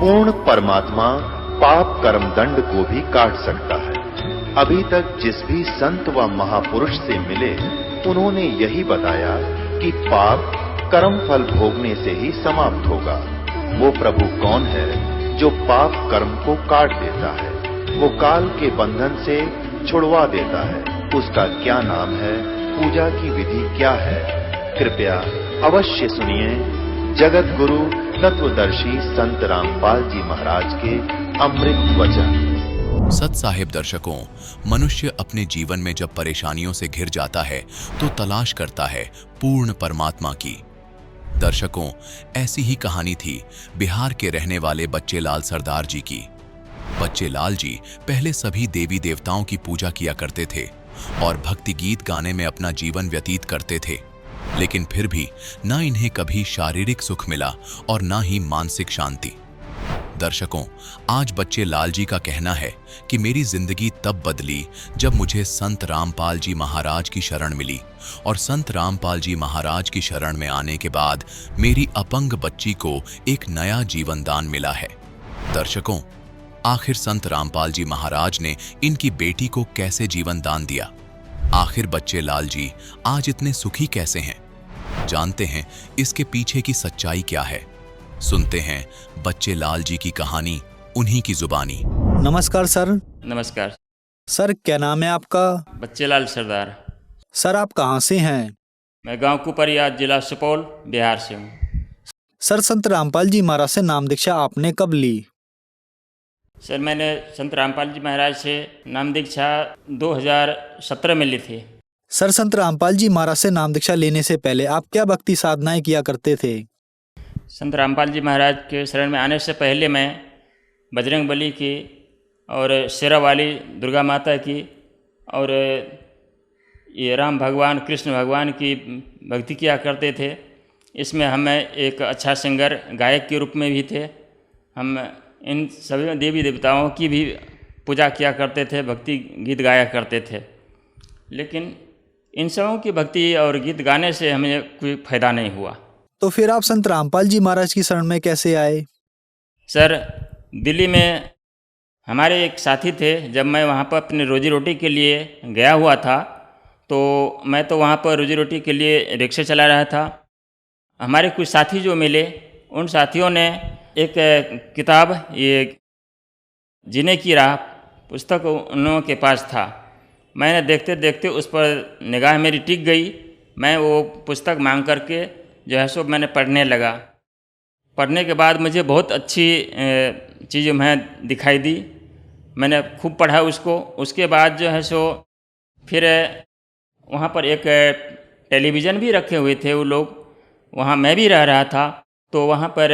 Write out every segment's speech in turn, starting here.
पूर्ण परमात्मा पाप कर्म दंड को भी काट सकता है। अभी तक जिस भी संत व महापुरुष से मिले, उन्होंने यही बताया कि पाप कर्म फल भोगने से ही समाप्त होगा। वो प्रभु कौन है जो पाप कर्म को काट देता है, वो काल के बंधन से छुड़वा देता है। उसका क्या नाम है, पूजा की विधि क्या है? कृपया अवश्य सुनिए जगत गुरु तत्वदर्शी संत रामपाल जी महाराज के अमृत वचन। सत साहिब दर्शकों, मनुष्य अपने जीवन में जब परेशानियों से घिर जाता है तो तलाश करता है पूर्ण परमात्मा की। दर्शकों, ऐसी ही कहानी थी बिहार के रहने वाले बच्चे लाल सरदार जी की। बच्चे लाल जी पहले सभी देवी देवताओं की पूजा किया करते थे और भक्ति गीत गाने में अपना जीवन व्यतीत करते थे, लेकिन फिर भी न इन्हें कभी शारीरिक सुख मिला और न ही मानसिक शांति। दर्शकों, आज बच्चे लाल जी का कहना है कि मेरी जिंदगी तब बदली जब मुझे संत रामपाल जी महाराज की शरण मिली, और संत रामपाल जी महाराज की शरण में आने के बाद मेरी अपंग बच्ची को एक नया जीवन दान मिला है। दर्शकों, आखिर संत रामपाल जी महाराज ने इनकी बेटी को कैसे जीवन दान दिया? आखिर बच्चे लाल जी आज इतने सुखी कैसे हैं? जानते हैं इसके पीछे की सच्चाई क्या है। सुनते हैं बच्चे लाल जी की कहानी उन्हीं की जुबानी। नमस्कार सर। नमस्कार सर, क्या नाम है आपका? बच्चे लाल सरदार। सर, आप कहाँ से हैं? मैं गांव कुपरिया, जिला सुपौल, बिहार से हूँ। सर, संत रामपाल जी महाराज से नाम दीक्षा आपने कब ली? सर, मैंने संत रामपाल जी महाराज से नाम दीक्षा 2017 में ली थी। सर, संत रामपाल जी महाराज से नाम दीक्षा लेने से पहले आप क्या भक्ति साधनाएं किया करते थे? संत रामपाल जी महाराज के शरण में आने से पहले मैं बजरंग बली की और शेरा वाली दुर्गा माता की और ये राम भगवान कृष्ण भगवान की भक्ति किया करते थे। इसमें हमें एक अच्छा सिंगर गायक के रूप में भी थे। हम इन सभी देवी देवताओं की भी पूजा किया करते थे, भक्ति गीत गाया करते थे। लेकिन इन सबों की भक्ति और गीत गाने से हमें कोई फायदा नहीं हुआ। तो फिर आप संत रामपाल जी महाराज की शरण में कैसे आए? सर, दिल्ली में हमारे एक साथी थे। जब मैं वहाँ पर अपनी रोजी रोटी के लिए गया हुआ था, तो मैं तो वहाँ पर रोजी रोटी के लिए रिक्शा चला रहा था। हमारे कुछ साथी जो मिले, उन साथियों ने एक किताब, ये जीने की राह पुस्तक उन लोगों के पास था। मैंने देखते देखते उस पर निगाह मेरी टिक गई। मैं वो पुस्तक मांग करके जो है सो मैंने पढ़ने लगा। पढ़ने के बाद मुझे बहुत अच्छी चीज़ मैं दिखाई दी। मैंने खूब पढ़ा उसको। उसके बाद जो है सो फिर वहाँ पर एक टेलीविज़न भी रखे हुए थे वो लोग, वहाँ मैं भी रह रहा था। तो वहाँ पर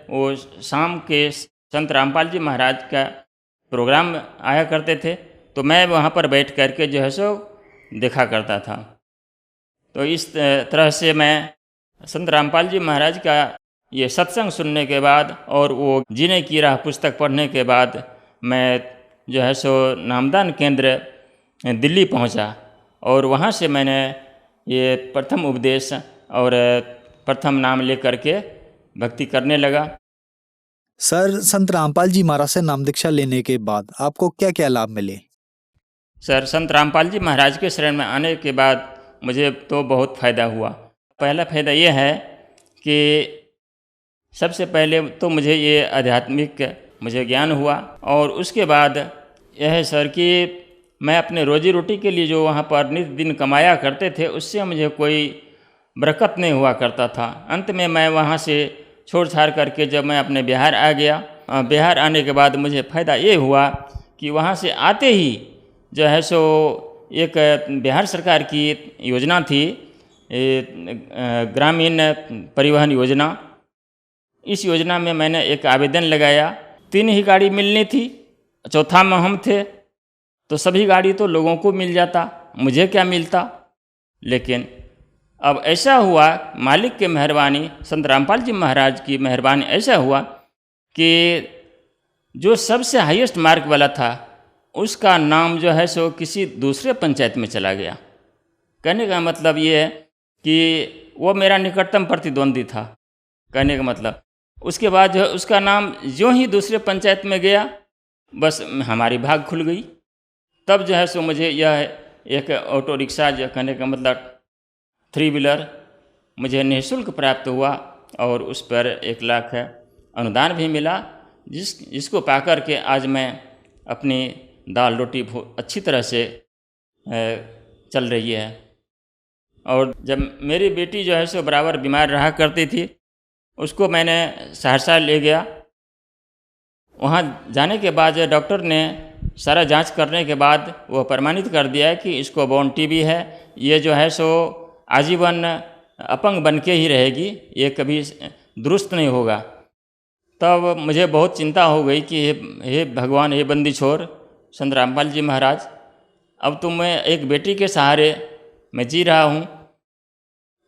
वो शाम के संत रामपाल जी महाराज का प्रोग्राम आया करते थे, तो मैं वहाँ पर बैठ करके जो है सो देखा करता था। तो इस तरह से मैं संत रामपाल जी महाराज का ये सत्संग सुनने के बाद और वो जीने की राह पुस्तक पढ़ने के बाद मैं जो है सो नामदान केंद्र दिल्ली पहुंचा, और वहाँ से मैंने ये प्रथम उपदेश और प्रथम नाम लेकर के भक्ति करने लगा। सर, संत रामपाल जी महाराज से नाम दीक्षा लेने के बाद आपको क्या क्या लाभ मिले? सर, संत रामपाल जी महाराज के शरण में आने के बाद मुझे तो बहुत फ़ायदा हुआ। पहला फ़ायदा ये है कि सबसे पहले तो मुझे ये आध्यात्मिक मुझे ज्ञान हुआ, और उसके बाद यह है सर कि मैं अपने रोजी रोटी के लिए जो वहाँ पर नित दिन कमाया करते थे, उससे मुझे कोई बरकत नहीं हुआ करता था। अंत में मैं वहाँ से छोड़ छाड़ करके जब मैं अपने बिहार आ गया, बिहार आने के बाद मुझे फ़ायदा ये हुआ कि वहाँ से आते ही जो है सो एक बिहार सरकार की योजना थी, ग्रामीण परिवहन योजना। इस योजना में मैंने एक आवेदन लगाया। 3 ही गाड़ी मिलनी थी, चौथा में हम थे, तो सभी गाड़ी तो लोगों को मिल जाता, मुझे क्या मिलता। लेकिन अब ऐसा हुआ, मालिक की मेहरबानी, संत रामपाल जी महाराज की मेहरबानी, ऐसा हुआ कि जो सबसे हाईएस्ट मार्क वाला था उसका नाम जो है सो किसी दूसरे पंचायत में चला गया। कहने का मतलब ये है कि वो मेरा निकटतम प्रतिद्वंदी था। कहने का मतलब उसके बाद जो है उसका नाम ज्यों ही दूसरे पंचायत में गया, बस हमारी भाग खुल गई। तब जो है सो मुझे यह एक ऑटो रिक्शा, जो कहने का मतलब 3 व्हीलर, मुझे निःशुल्क प्राप्त हुआ और उस पर 1 लाख अनुदान भी मिला, जिसको पाकर के आज मैं अपनी दाल रोटी अच्छी तरह से चल रही है। और जब मेरी बेटी जो है सो बराबर बीमार रहा करती थी, उसको मैंने सहरसा ले गया। वहाँ जाने के बाद डॉक्टर ने सारा जांच करने के बाद वो प्रमाणित कर दिया है कि इसको बोन टीबी है। ये जो है सो आजीवन अपंग बन के ही रहेगी, ये कभी दुरुस्त नहीं होगा। तब मुझे बहुत चिंता हो गई कि हे भगवान, हे बंदी छोर संत रामपाल जी महाराज, अब तो मैं एक बेटी के सहारे मैं जी रहा हूँ,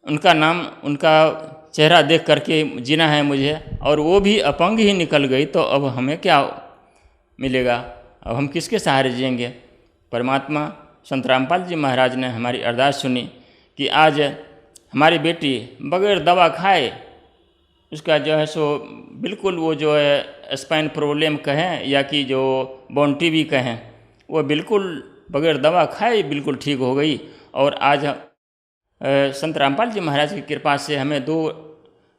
उनका नाम, उनका चेहरा देख करके जीना है मुझे, और वो भी अपंग ही निकल गई तो अब हमें क्या मिलेगा, अब हम किसके सहारे जिएंगे। परमात्मा संत रामपाल जी महाराज ने हमारी अरदास सुनी कि आज हमारी बेटी बगैर दवा खाए, उसका जो है सो बिल्कुल वो जो है स्पाइन प्रॉब्लम कहें या कि जो बोन टीबी कहें, वो बिल्कुल बगैर दवा खाए बिल्कुल ठीक हो गई। और आज संत रामपाल जी महाराज की कृपा से हमें 2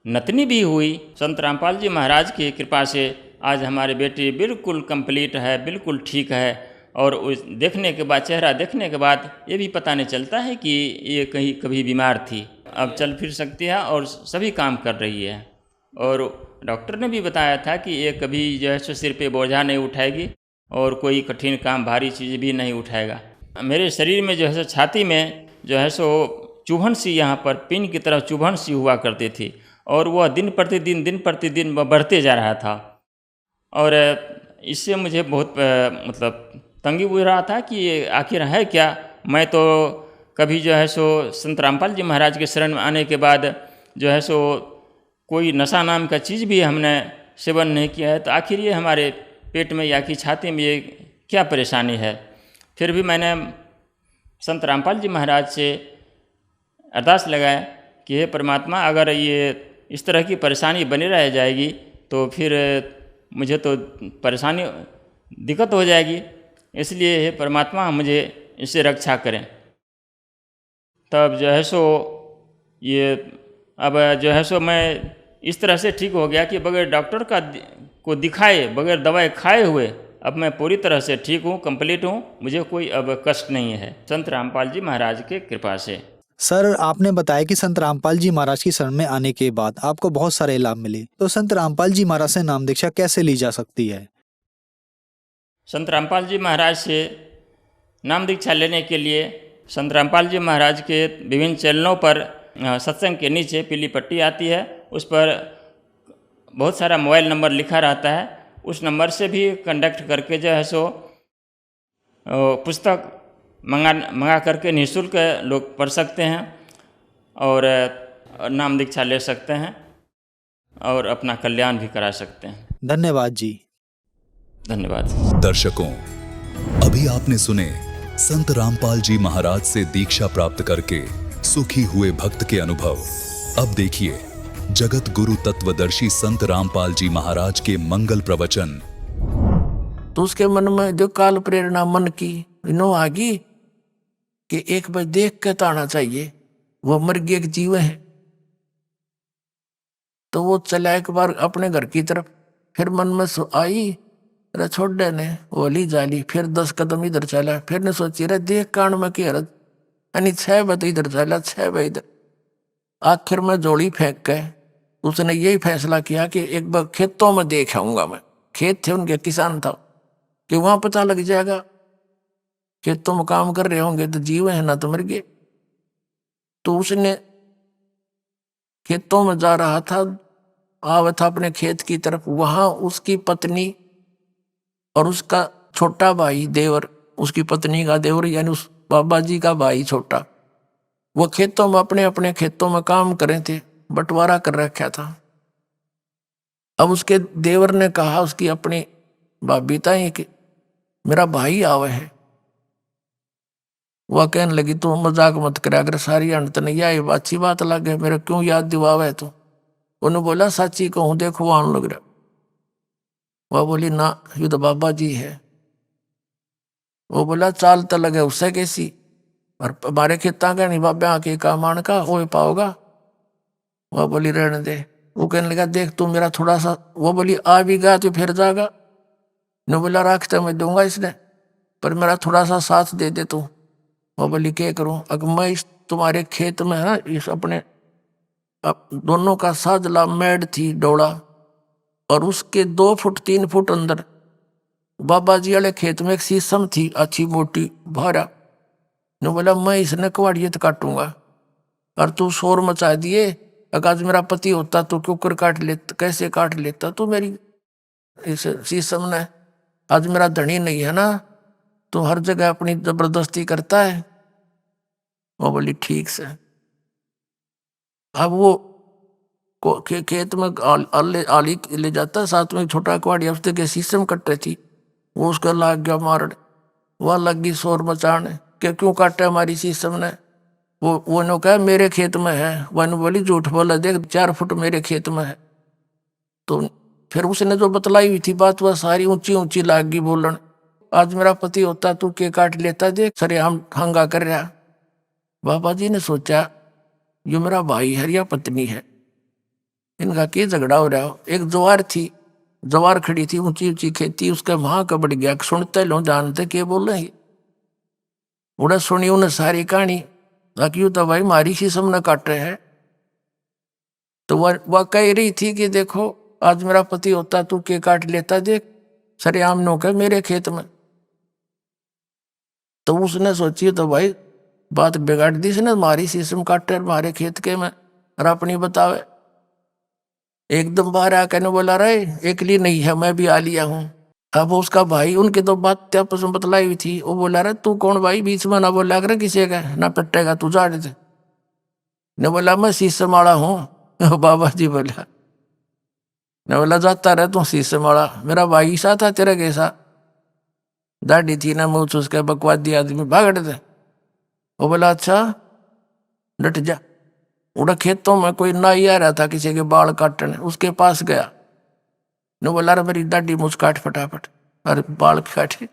नतनी भी हुई। संत रामपाल जी महाराज की कृपा से आज हमारी बेटी बिल्कुल कंप्लीट है, बिल्कुल ठीक है। और उस देखने के बाद, चेहरा देखने के बाद ये भी पता नहीं चलता है कि ये कहीं कभी बीमार थी। अब चल फिर सकती है और सभी काम कर रही है। और डॉक्टर ने भी बताया था कि ये कभी जो है सो सिर पे बोझा नहीं उठाएगी और कोई कठिन काम, भारी चीज़ भी नहीं उठाएगा। मेरे शरीर में जो है सो, छाती में जो है सो चुभन सी, यहाँ पर पिन की तरह चुभन सी हुआ करती थी, और वह दिन प्रतिदिन बढ़ते जा रहा था। और इससे मुझे बहुत मतलब तंगी बुझ रहा था कि ये आखिर है क्या। मैं तो कभी जो है सो संत रामपाल जी महाराज के शरण में आने के बाद जो है सो कोई नशा नाम का चीज़ भी हमने सेवन नहीं किया है, तो आखिर ये हमारे पेट में या कि छाती में ये क्या परेशानी है। फिर भी मैंने संत रामपाल जी महाराज से अरदास लगाया कि हे परमात्मा, अगर ये इस तरह की परेशानी बनी रह जाएगी तो फिर मुझे तो परेशानी, दिक्कत हो जाएगी, इसलिए हे परमात्मा मुझे इससे रक्षा करें। तब जो है सो ये अब जो है सो मैं इस तरह से ठीक हो गया कि बगैर डॉक्टर को दिखाए, बगैर दवाई खाए हुए अब मैं पूरी तरह से ठीक हूँ, कंप्लीट हूँ, मुझे कोई अब कष्ट नहीं है संत रामपाल जी महाराज के कृपा से। सर, आपने बताया कि संत रामपाल जी महाराज की शरण में आने के बाद आपको बहुत सारे लाभ मिले, तो संत रामपाल जी महाराज से नाम दीक्षा कैसे ली जा सकती है? संत रामपाल जी महाराज से नाम दीक्षा लेने के लिए संत रामपाल जी महाराज के विभिन्न चैनलों पर सत्संग के नीचे पीली पट्टी आती है, उस पर बहुत सारा मोबाइल नंबर लिखा रहता है। उस नंबर से भी कंडक्ट करके जो है सो पुस्तक मंगा करके निःशुल्क लोग पढ़ सकते हैं और नाम दीक्षा ले सकते हैं और अपना कल्याण भी करा सकते हैं। धन्यवाद जी। धन्यवाद। दर्शकों, अभी आपने सुने संत रामपाल जी महाराज से दीक्षा प्राप्त करके सुखी हुए भक्त के अनुभव। अब देखिए जगत गुरु तत्वदर्शी संत रामपाल जी महाराज के मंगल प्रवचन। तो उसके मन में जो काल प्रेरणा मन की इनो आ गई कि एक बार देख के तो आना चाहिए, वो मर गया एक जीव है। तो वो चला एक बार अपने घर की तरफ, फिर मन में आई, अरे छोड़ ने वो ली जाली, फिर 10 कदम इधर चला, फिर ने सोची रे देख कान में की हरत, यानी 6 बजे इधर चला, 6 बजे इधर। आखिर में जोड़ी फेंक के उसने यही फैसला किया कि एक बार खेतों में देख आऊंगा। मैं खेत थे उनके, किसान था, कि वहां पता लग जाएगा, खेतों में काम कर रहे होंगे तो जीव है ना तो मर गए। तो उसने खेतों में जा रहा था, आवा था अपने खेत की तरफ, वहां उसकी पत्नी और उसका छोटा भाई देवर, उसकी पत्नी का देवर यानी उस बाबा जी का भाई छोटा, वो खेतों में अपने अपने खेतों में काम कर रहे थे, बंटवारा कर रखा था। अब उसके देवर ने कहा उसकी अपनी भाभी ताई कि मेरा भाई आवे है। वह कहने लगी तू मजाक मत करा, अगर सारी अंत नहीं आई अच्छी बात लगे, मेरे क्यों याद दिवावे तो। उन्होंने बोला साची कहूँ देखो वो आने लग रहा। वह बोली ना ये तो बाबा जी है। वो बोला चाल तो लगे उससे कैसी, और हमारे खेता का नहीं बाबा आके काम आने का हो पाओगा। वह बोली रहने दे। वो कहने लगा देख तू मेरा थोड़ा सा, वो बोली आ भी गया तो फिर जाएगा। ने बोला राखते मैं दूंगा इसने, पर मेरा थोड़ा सा साथ दे दे तू। वो बोली क्या करूं, अगर मैं इस तुम्हारे खेत में है ना इस अपने दोनों का साजला मेड थी डोला, और उसके 2 फुट 3 फुट अंदर बाबा जी वाले खेत में एक शीशम थी अच्छी मोटी भारा। ने बोला मैं इसने कवाड़ियत काटूंगा, और तू शोर मचा दिए। अगर आज मेरा पति होता तो क्यों कर काट लेता, कैसे काट लेता तू मेरी इस शीशम ने। आज मेरा धनी नहीं है ना, तो हर जगह अपनी जबरदस्ती करता है। वो बोली ठीक से। अब वो खेत में आली ले जाता, साथ में छोटा कुआड़िया उसके के शीशम कट्टे थी, वो उसका लाग गया मारने। वह लगी शोर मचाने कि क्यों काटे हमारी शीशम ने। वो ने कहा मेरे खेत में है। वन बोली झूठ बोला देख 4 फुट मेरे खेत में है। तो फिर उसने जो बतलाई हुई थी बात वह सारी ऊंची ऊंची लाग गई बोलन। आज मेरा पति होता तू के काट लेता, देख सरे हम हंगा कर रहा। बाबा जी ने सोचा यो मेरा भाई है या पत्नी है, इनका क्या झगड़ा हो रहा हो। एक जवार थी, जवार खड़ी थी ऊंची ऊंची खेती, उसका वहां का बढ़ गया सुनते लो जानते के बोल रहे। उड़ा सुनी उन्हें सारी कहानी, बाकी तो भाई मारी शीशम न काट रहे हैं। तो वह कह रही थी कि देखो आज मेरा पति होता तू के काट लेता, देख सरेआम नो के मेरे खेत में। तो उसने सोची तो भाई बात बिगाड़ दी इसने, मारी शीशम काटे मारे खेत के में और अपनी बतावे। एकदम बाहर आकर ने बोला रहे एक लिए नहीं है मैं भी आ लिया हूँ। अब उसका भाई उनकी तो बात आपस में बतलाई हुई थी, वो बोला रहे तू कौन भाई बीच में ना बोला कर किसी का ना पिटेगा तू जा रहे थे। ने बोला मैं शीशम वाला हूँ। बाबा जी बोला, ने बोला जाता रहे तू शीशम वाला, मेरा भाई सा था तेरा कैसा। दाढ़ी थी ना मुँह उसके बकवादी आदमी भाग थे। वो बोला अच्छा डट जा। उड़ा खेतों में कोई नाई आ रहा था किसी के बाल काटने, उसके पास गया। ने बोला रे मेरी दाढ़ी मुझ काट फटाफट, अरे बाल काटे।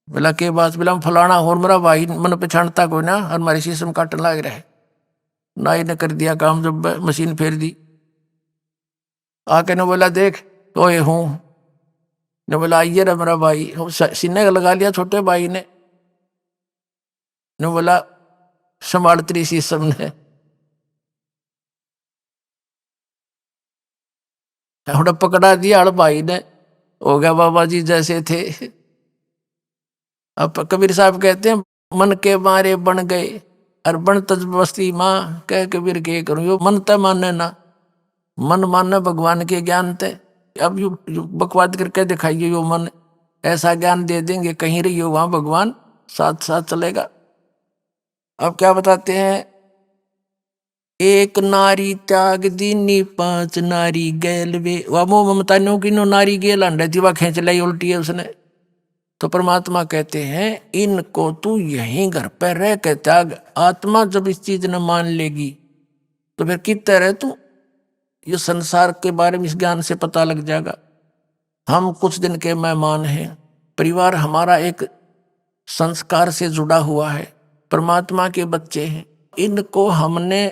बोला के बात, बोला फलाना और मेरा भाई मन पहचानता कोई ना, और हमारे शीशम काटने लग रहा है। नाई ने कर दिया काम, जब मशीन फेर दी। आके ने बोला देख ओए हूँ। ने बोला आइए रे मेरा भाई, सीने का लगा लिया छोटे भाई ने। बोला संभाल तेरी शीशम ने। पकड़ा दिया हड़ भाई ने, हो गया बाबा जी जैसे थे। अब कबीर साहब कहते हैं मन के मारे बन गए और बन तज बस्ती माँ, कह कबीर के करूं यो मन त माने ना, मन माने भगवान के ज्ञान थे। अब यू बकवाद करके दिखाइए यो मन, ऐसा ज्ञान दे देंगे कहीं रही हो वहां भगवान साथ साथ चलेगा। अब क्या बताते हैं, एक नारी त्याग दीनी 5 नारी गैल वे। वह मोह ममता नो की नो नारी गेल अंडे थी, वह खींच लाई उल्टी है उसने। तो परमात्मा कहते हैं इनको तू यहीं घर पर रह के त्याग। आत्मा जब इस चीज ने मान लेगी तो फिर कितने रहे तू, ये संसार के बारे में इस ज्ञान से पता लग जाएगा। हम कुछ दिन के मेहमान हैं, परिवार हमारा एक संस्कार से जुड़ा हुआ है, परमात्मा के बच्चे हैं। इनको हमने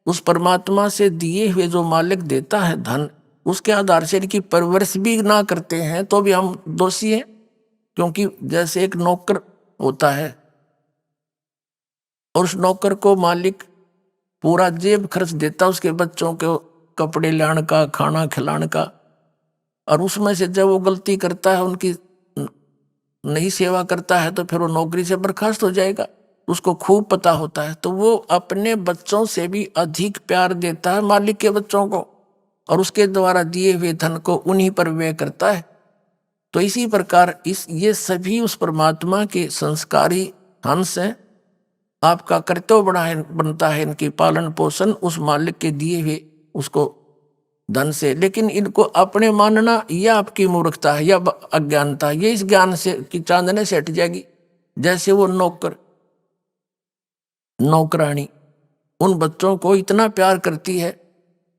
उस परमात्मा से दिए हुए जो मालिक देता है धन, उसके आधार से इनकी परवरिश भी ना करते हैं तो भी हम दोषी हैं। क्योंकि जैसे एक नौकर होता है और उस नौकर को मालिक पूरा जेब खर्च देता है उसके बच्चों के कपड़े लाने का, खाना खिलाने का, और उसमें से जब वो गलती करता है, उनकी नहीं सेवा करता है, तो फिर वो नौकरी से बर्खास्त हो जाएगा। उसको खूब पता होता है, तो वो अपने बच्चों से भी अधिक प्यार देता है मालिक के बच्चों को, और उसके द्वारा दिए हुए धन को उन्हीं पर व्यय करता है। तो इसी प्रकार ये सभी उस परमात्मा के संस्कारी हंस हैं। आपका कर्तव्य बनता है इनकी पालन पोषण उस मालिक के दिए हुए उसको धन से। लेकिन इनको अपने मानना यह आपकी मूर्खता है या अज्ञानता, ये इस ज्ञान से कि चांदने से हट जाएगी। जैसे वो नौकरानी उन बच्चों को इतना प्यार करती है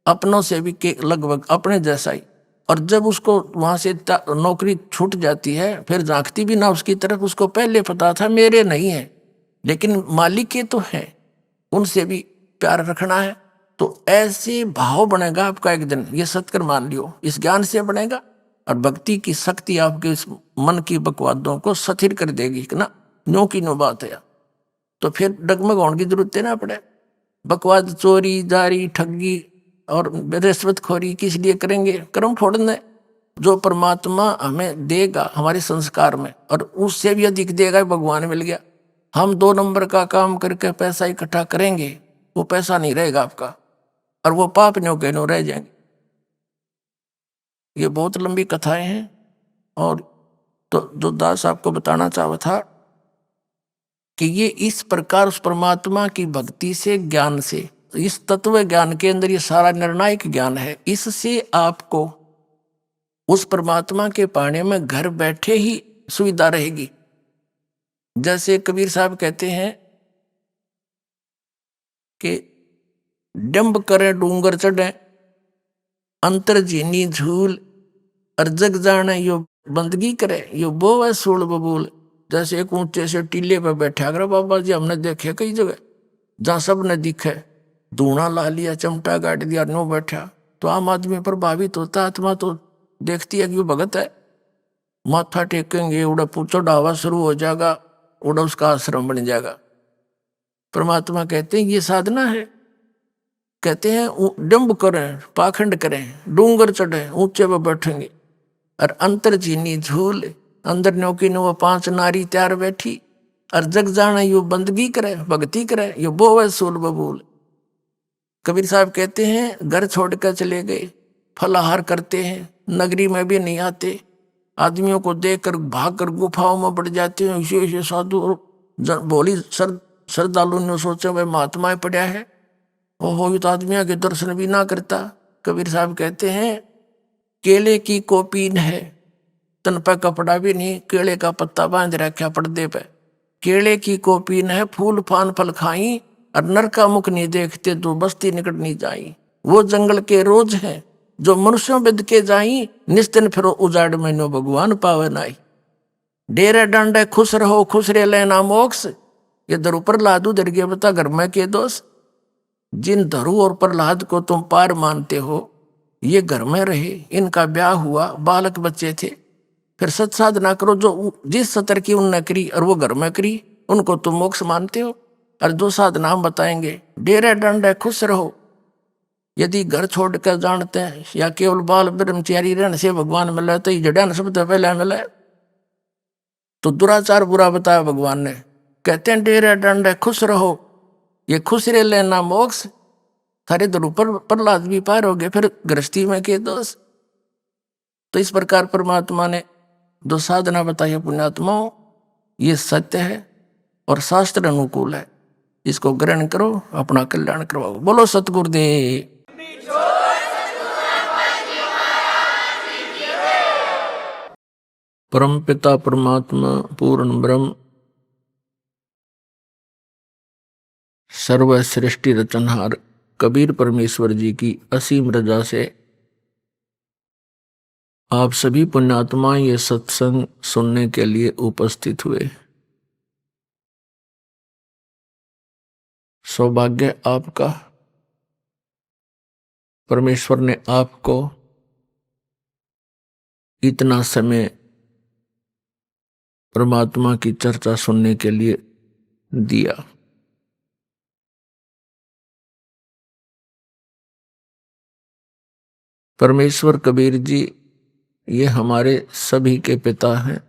अपनों से भी के लगभग अपने जैसा ही। और जब उसको वहां से नौकरी छूट जाती है, फिर झांकती भी ना उसकी तरफ, उसको पहले पता था मेरे नहीं है लेकिन मालिक के तो है, उनसे भी प्यार रखना है। तो ऐसे भाव बनेगा आपका एक दिन, ये सत्कर मान लियो, इस ज्ञान से बनेगा। और भक्ति की शक्ति आपके इस मन की बकवादों को स्थिर कर देगी कि ना, नो की नो बात है। तो फिर डगमग होने की जरूरत है ना पड़े। बकवाद, चोरी, जारी, ठगी और रिश्वतखोरी किस लिए करेंगे? कर्म फोड़ने। जो परमात्मा हमें देगा हमारे संस्कार में, और उससे भी अधिक देगा, भगवान मिल गया। हम 2 नंबर का काम करके पैसा इकट्ठा करेंगे, वो पैसा नहीं रहेगा आपका, और वो पाप न्यो के न्यो रह जाएंगे। ये बहुत लंबी कथाएं हैं। और तो जो दास आपको बताना चाहा था कि ये इस प्रकार उस परमात्मा की भक्ति से, ज्ञान से, इस तत्व ज्ञान के अंदर ये सारा निर्णायक ज्ञान है। इससे आपको उस परमात्मा के पाने में घर बैठे ही सुविधा रहेगी। जैसे कबीर साहब कहते हैं कि डंब करे डूंगर चढ़े, अंतर जीनी झूल, और जग जाने यो बंदगी करे, यो बोवे सूल बबूल। जैसे एक ऊंचे से टीले पे बैठा अगर बाबा जी, हमने देखे कई जगह जहां सब ने दिखे, धूणा ला लिया, चमटा गाड़ दिया, नो बैठा, तो आम आदमी प्रभावित होता। आत्मा तो देखती है कि वो भगत है, माथा टेकेंगे, उड़ा पूछो डावा शुरू हो जाएगा, उड़ा उसका आश्रम बन जाएगा। परमात्मा कहते हैं ये साधना है। कहते हैं डंब करें, पाखंड करें, डूंगर चढ़े, ऊंचे पर बैठेंगे, और अंतर चीनी झूल, अंदर न्योकी नो 5 नारी तैयार बैठी, और जग जाना यू बंदगी करे, भक्ति करे, यो बोवे सूल बबूल। कबीर साहब कहते हैं घर छोड़कर चले गए, फलाहार करते हैं, नगरी में भी नहीं आते, आदमियों को देखकर भागकर गुफाओं में बढ़ जाते हैं। ऐसे साधु भोली श्रद्धालु ने सोचा भाई महात्मा पड़ा है, ओहो ये तो आदमियों के दर्शन भी ना करता। कबीर साहब कहते हैं केले की कोपीन है, तन पर कपड़ा भी नहीं, केले का पत्ता बांध रखा पर्दे पे। केले की कोपीन है, फूल फान फल खाई, और नर का मुख नहीं देखते तो बस्ती निकट नहीं जाई। वो जंगल के रोज है जो मनुष्यों बिद के जाई, निस्तिन फिरो उजाड़ में नो भगवान पावे नाई। डेरे डंडे खुश रहो खुश रे लेना मोक्ष, ये धरु प्रहलाद उधर गया बता घर में के दोष। जिन धरु और प्रहलाद को तुम पार मानते हो, ये घर में रहे, इनका ब्याह हुआ, बालक बच्चे थे, फिर सत साधना करो जो जिस सतर की उनने करी और वो घर में करी, उनको तुम मोक्ष मानते हो। और जो साधना हम बताएंगे, डेरे डंडे खुश रहो, यदि घर छोड़कर जानते हैं या केवल बाल ब्रह्मचारी रहने से भगवान मिले, तो ये जड़न शब्द पहले मिले। तो दुराचार बुरा बताया भगवान ने। कहते हैं डेरे डंडे खुश रहो, ये खुश रह लेना मोक्ष। थारे दर ऊपर प्रहलाद भी पार हो गए, फिर गृहस्थी में के दोष। तो इस प्रकार परमात्मा ने जो साधना बताई पुण्यात्माओं, ये सत्य है और शास्त्र अनुकूल है, इसको ग्रहण करो, अपना कल्याण करवाओ। बोलो सतगुरुदेव। परम पिता परमात्मा पूर्ण ब्रह्म सर्व सृष्टि रचनहार कबीर परमेश्वर जी की असीम रजा से आप सभी पुण्यात्मा ये सत्संग सुनने के लिए उपस्थित हुए। सौभाग्य आपका, परमेश्वर ने आपको इतना समय परमात्मा की चर्चा सुनने के लिए दिया। परमेश्वर कबीर जी ये हमारे सभी के पिता हैं,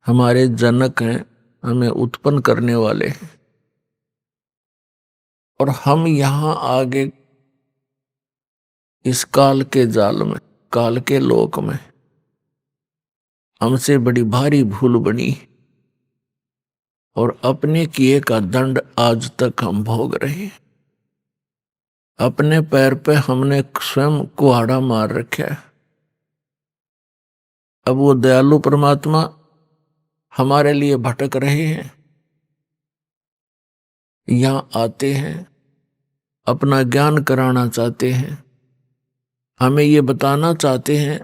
हमारे जनक हैं, हमें उत्पन्न करने वाले हैं। और हम यहाँ आगे इस काल के जाल में, काल के लोक में हमसे बड़ी भारी भूल बनी, और अपने किए का दंड आज तक हम भोग रहे हैं। अपने पैर पे हमने स्वयं कुहाड़ा मार रखा है। अब वो दयालु परमात्मा हमारे लिए भटक रहे हैं, यहां आते हैं, अपना ज्ञान कराना चाहते हैं, हमें ये बताना चाहते हैं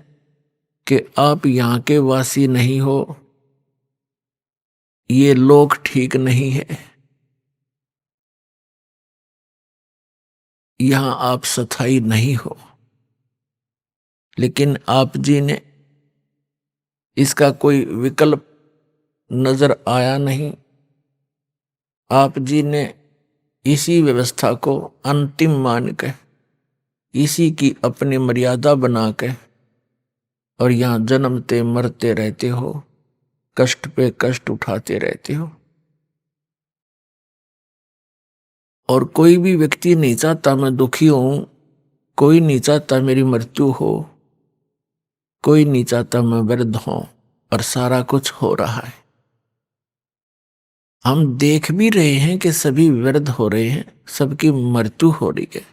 कि आप यहाँ के वासी नहीं हो, ये लोग ठीक नहीं है, यहाँ आप स्थायी नहीं हो। लेकिन आप जी ने इसका कोई विकल्प नजर आया नहीं। आप जी ने इसी व्यवस्था को अंतिम मान के, इसी की अपनी मर्यादा बना के और यहाँ जन्मते मरते रहते हो, कष्ट पे कष्ट उठाते रहते हो। और कोई भी व्यक्ति नहीं चाहता मैं दुखी हूं, कोई नहीं चाहता मेरी मृत्यु हो, कोई नहीं चाहता मैं वृद्ध हूं, और सारा कुछ हो रहा है। हम देख भी रहे हैं कि सभी वृद्ध हो रहे हैं, सबकी मृत्यु हो रही है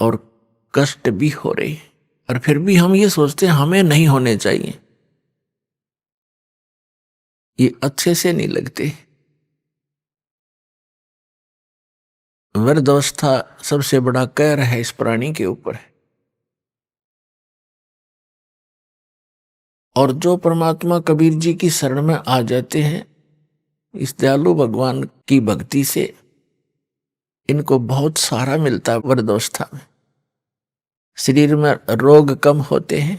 और कष्ट भी हो रही है, और फिर भी हम ये सोचते हैं हमें नहीं होने चाहिए। ये अच्छे से नहीं लगते। वृद्धावस्था सबसे बड़ा कहर है इस प्राणी के ऊपर। और जो परमात्मा कबीर जी की शरण में आ जाते हैं इस दयालु भगवान की भक्ति से, इनको बहुत सारा मिलता है। वृद्धावस्था में शरीर में रोग कम होते हैं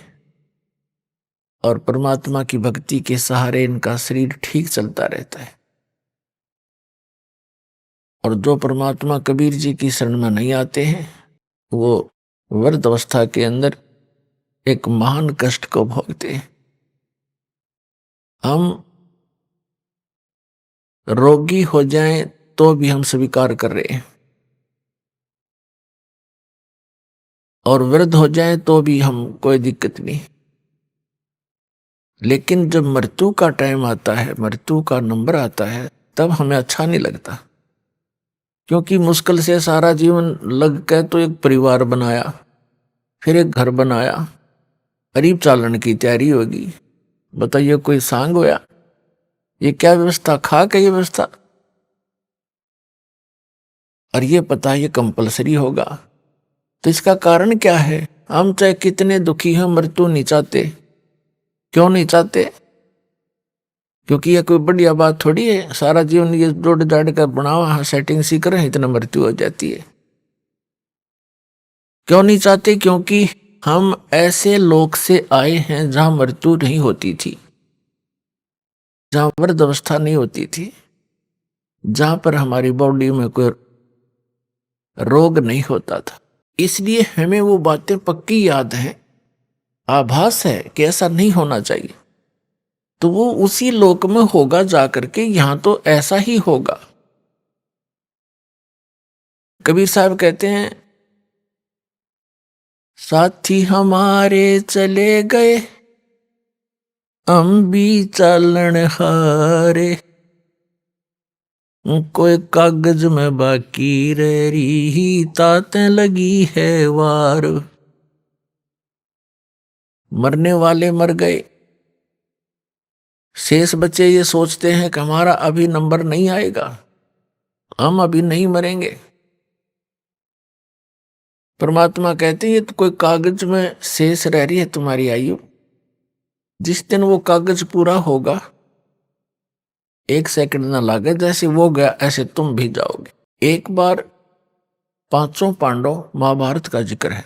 और परमात्मा की भक्ति के सहारे इनका शरीर ठीक चलता रहता है। और जो परमात्मा कबीर जी की शरण में नहीं आते हैं वो वृद्धावस्था के अंदर एक महान कष्ट को भोगते हैं। हम रोगी हो जाएं तो भी हम स्वीकार कर रहे हैं, और वृद्ध हो जाएं तो भी हम कोई दिक्कत नहीं। लेकिन जब मृत्यु का टाइम आता है, मृत्यु का नंबर आता है, तब हमें अच्छा नहीं लगता। क्योंकि मुश्किल से सारा जीवन लग के तो एक परिवार बनाया, फिर एक घर बनाया, करीब चालन की तैयारी होगी। बताइए कोई सांग होया? ये क्या व्यवस्था, खा के ये व्यवस्था, और ये पता ये कंपलसरी होगा। तो इसका कारण क्या है? हम चाहे कितने दुखी हैं, मृत्यु नहीं चाहते। क्यों नहीं चाहते? क्योंकि ये कोई बढ़िया बात थोड़ी है, सारा जीवन ये जोड़ जाड़ कर बनावा सेटिंग सी करें, इतना मृत्यु हो जाती है। क्यों नहीं चाहते? क्योंकि हम ऐसे लोक से आए हैं जहां मृत्यु नहीं होती थी, जहां वृद्धावस्था नहीं होती थी, जहां पर हमारी बॉडी में कोई रोग नहीं होता था। इसलिए हमें वो बातें पक्की याद हैं, आभास है कि ऐसा नहीं होना चाहिए। तो वो उसी लोक में होगा जाकर के, यहां तो ऐसा ही होगा। कबीर साहब कहते हैं, साथी हमारे चले गए हम भी चालन हारे, कोई कागज में बाकी रह रही तातें लगी है वार। मरने वाले मर गए, शेष बच्चे ये सोचते हैं कि हमारा अभी नंबर नहीं आएगा, हम अभी नहीं मरेंगे। परमात्मा कहते हैं ये तो कोई कागज में शेष रह रही है तुम्हारी आयु, जिस दिन वो कागज पूरा होगा, एक सेकंड ना लागे, जैसे वो गया ऐसे तुम भी जाओगे। एक बार पांचों पांडव, महाभारत का जिक्र है,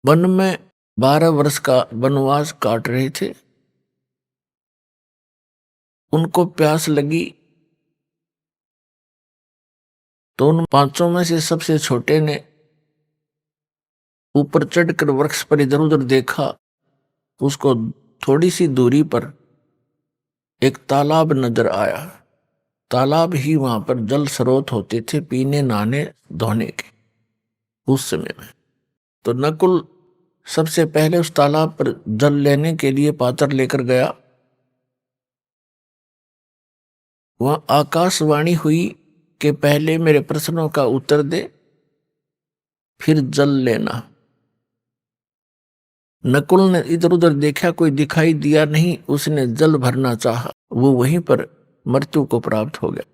वन में 12 वर्ष का वनवास काट रहे थे। उनको प्यास लगी तो उन पांचों में से सबसे छोटे ने ऊपर चढ़कर वृक्ष पर इधर उधर देखा। उसको थोड़ी सी दूरी पर एक तालाब नजर आया। तालाब ही वहां पर जल स्रोत होते थे पीने, नहाने, धोने के उस समय में। तो नकुल सबसे पहले उस तालाब पर जल लेने के लिए पात्र लेकर गया। वहां आकाशवाणी हुई कि पहले मेरे प्रश्नों का उत्तर दे, फिर जल लेना। नकुल ने इधर उधर देखा, कोई दिखाई दिया नहीं। उसने जल भरना चाहा, वो वहीं पर मृत्यु को प्राप्त हो गया।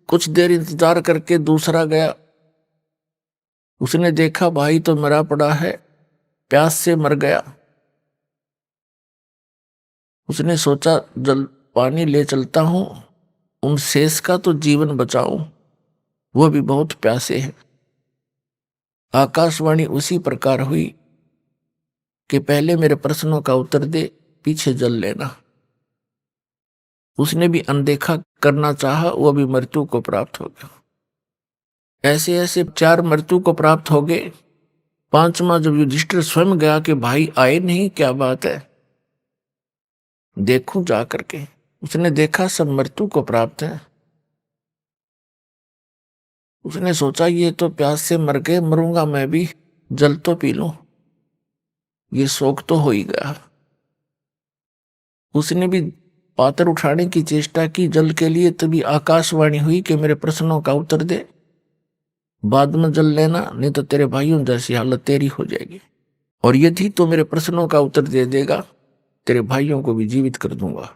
कुछ देर इंतजार करके दूसरा गया, उसने देखा भाई तो मरा पड़ा है, प्यास से मर गया। उसने सोचा जल पानी ले चलता हूं, उन शेष का तो जीवन बचाऊं, वो भी बहुत प्यासे हैं। आकाशवाणी उसी प्रकार हुई कि पहले मेरे प्रश्नों का उत्तर दे, पीछे जल लेना। उसने भी अनदेखा करना चाहा, वो भी मृत्यु को प्राप्त हो गया। ऐसे ऐसे 4 मृत्यु को प्राप्त हो गए। 5वां जब युधिष्ठिर स्वयं गया कि भाई आए नहीं, क्या बात है, देखूं जा करके, उसने देखा सब मृत्यु को प्राप्त है। उसने सोचा ये तो प्यास से मर गए, मरूंगा मैं भी, जल तो पी लूं, ये शोक तो हो ही गया। उसने भी पात्र उठाने की चेष्टा की जल के लिए, तभी आकाशवाणी हुई कि मेरे प्रश्नों का उत्तर दे, बाद में जल लेना, नहीं तो तेरे भाइयों जैसी हालत तेरी हो जाएगी, और यदि तो मेरे प्रश्नों का उत्तर दे देगा, तेरे भाइयों को भी जीवित कर दूंगा।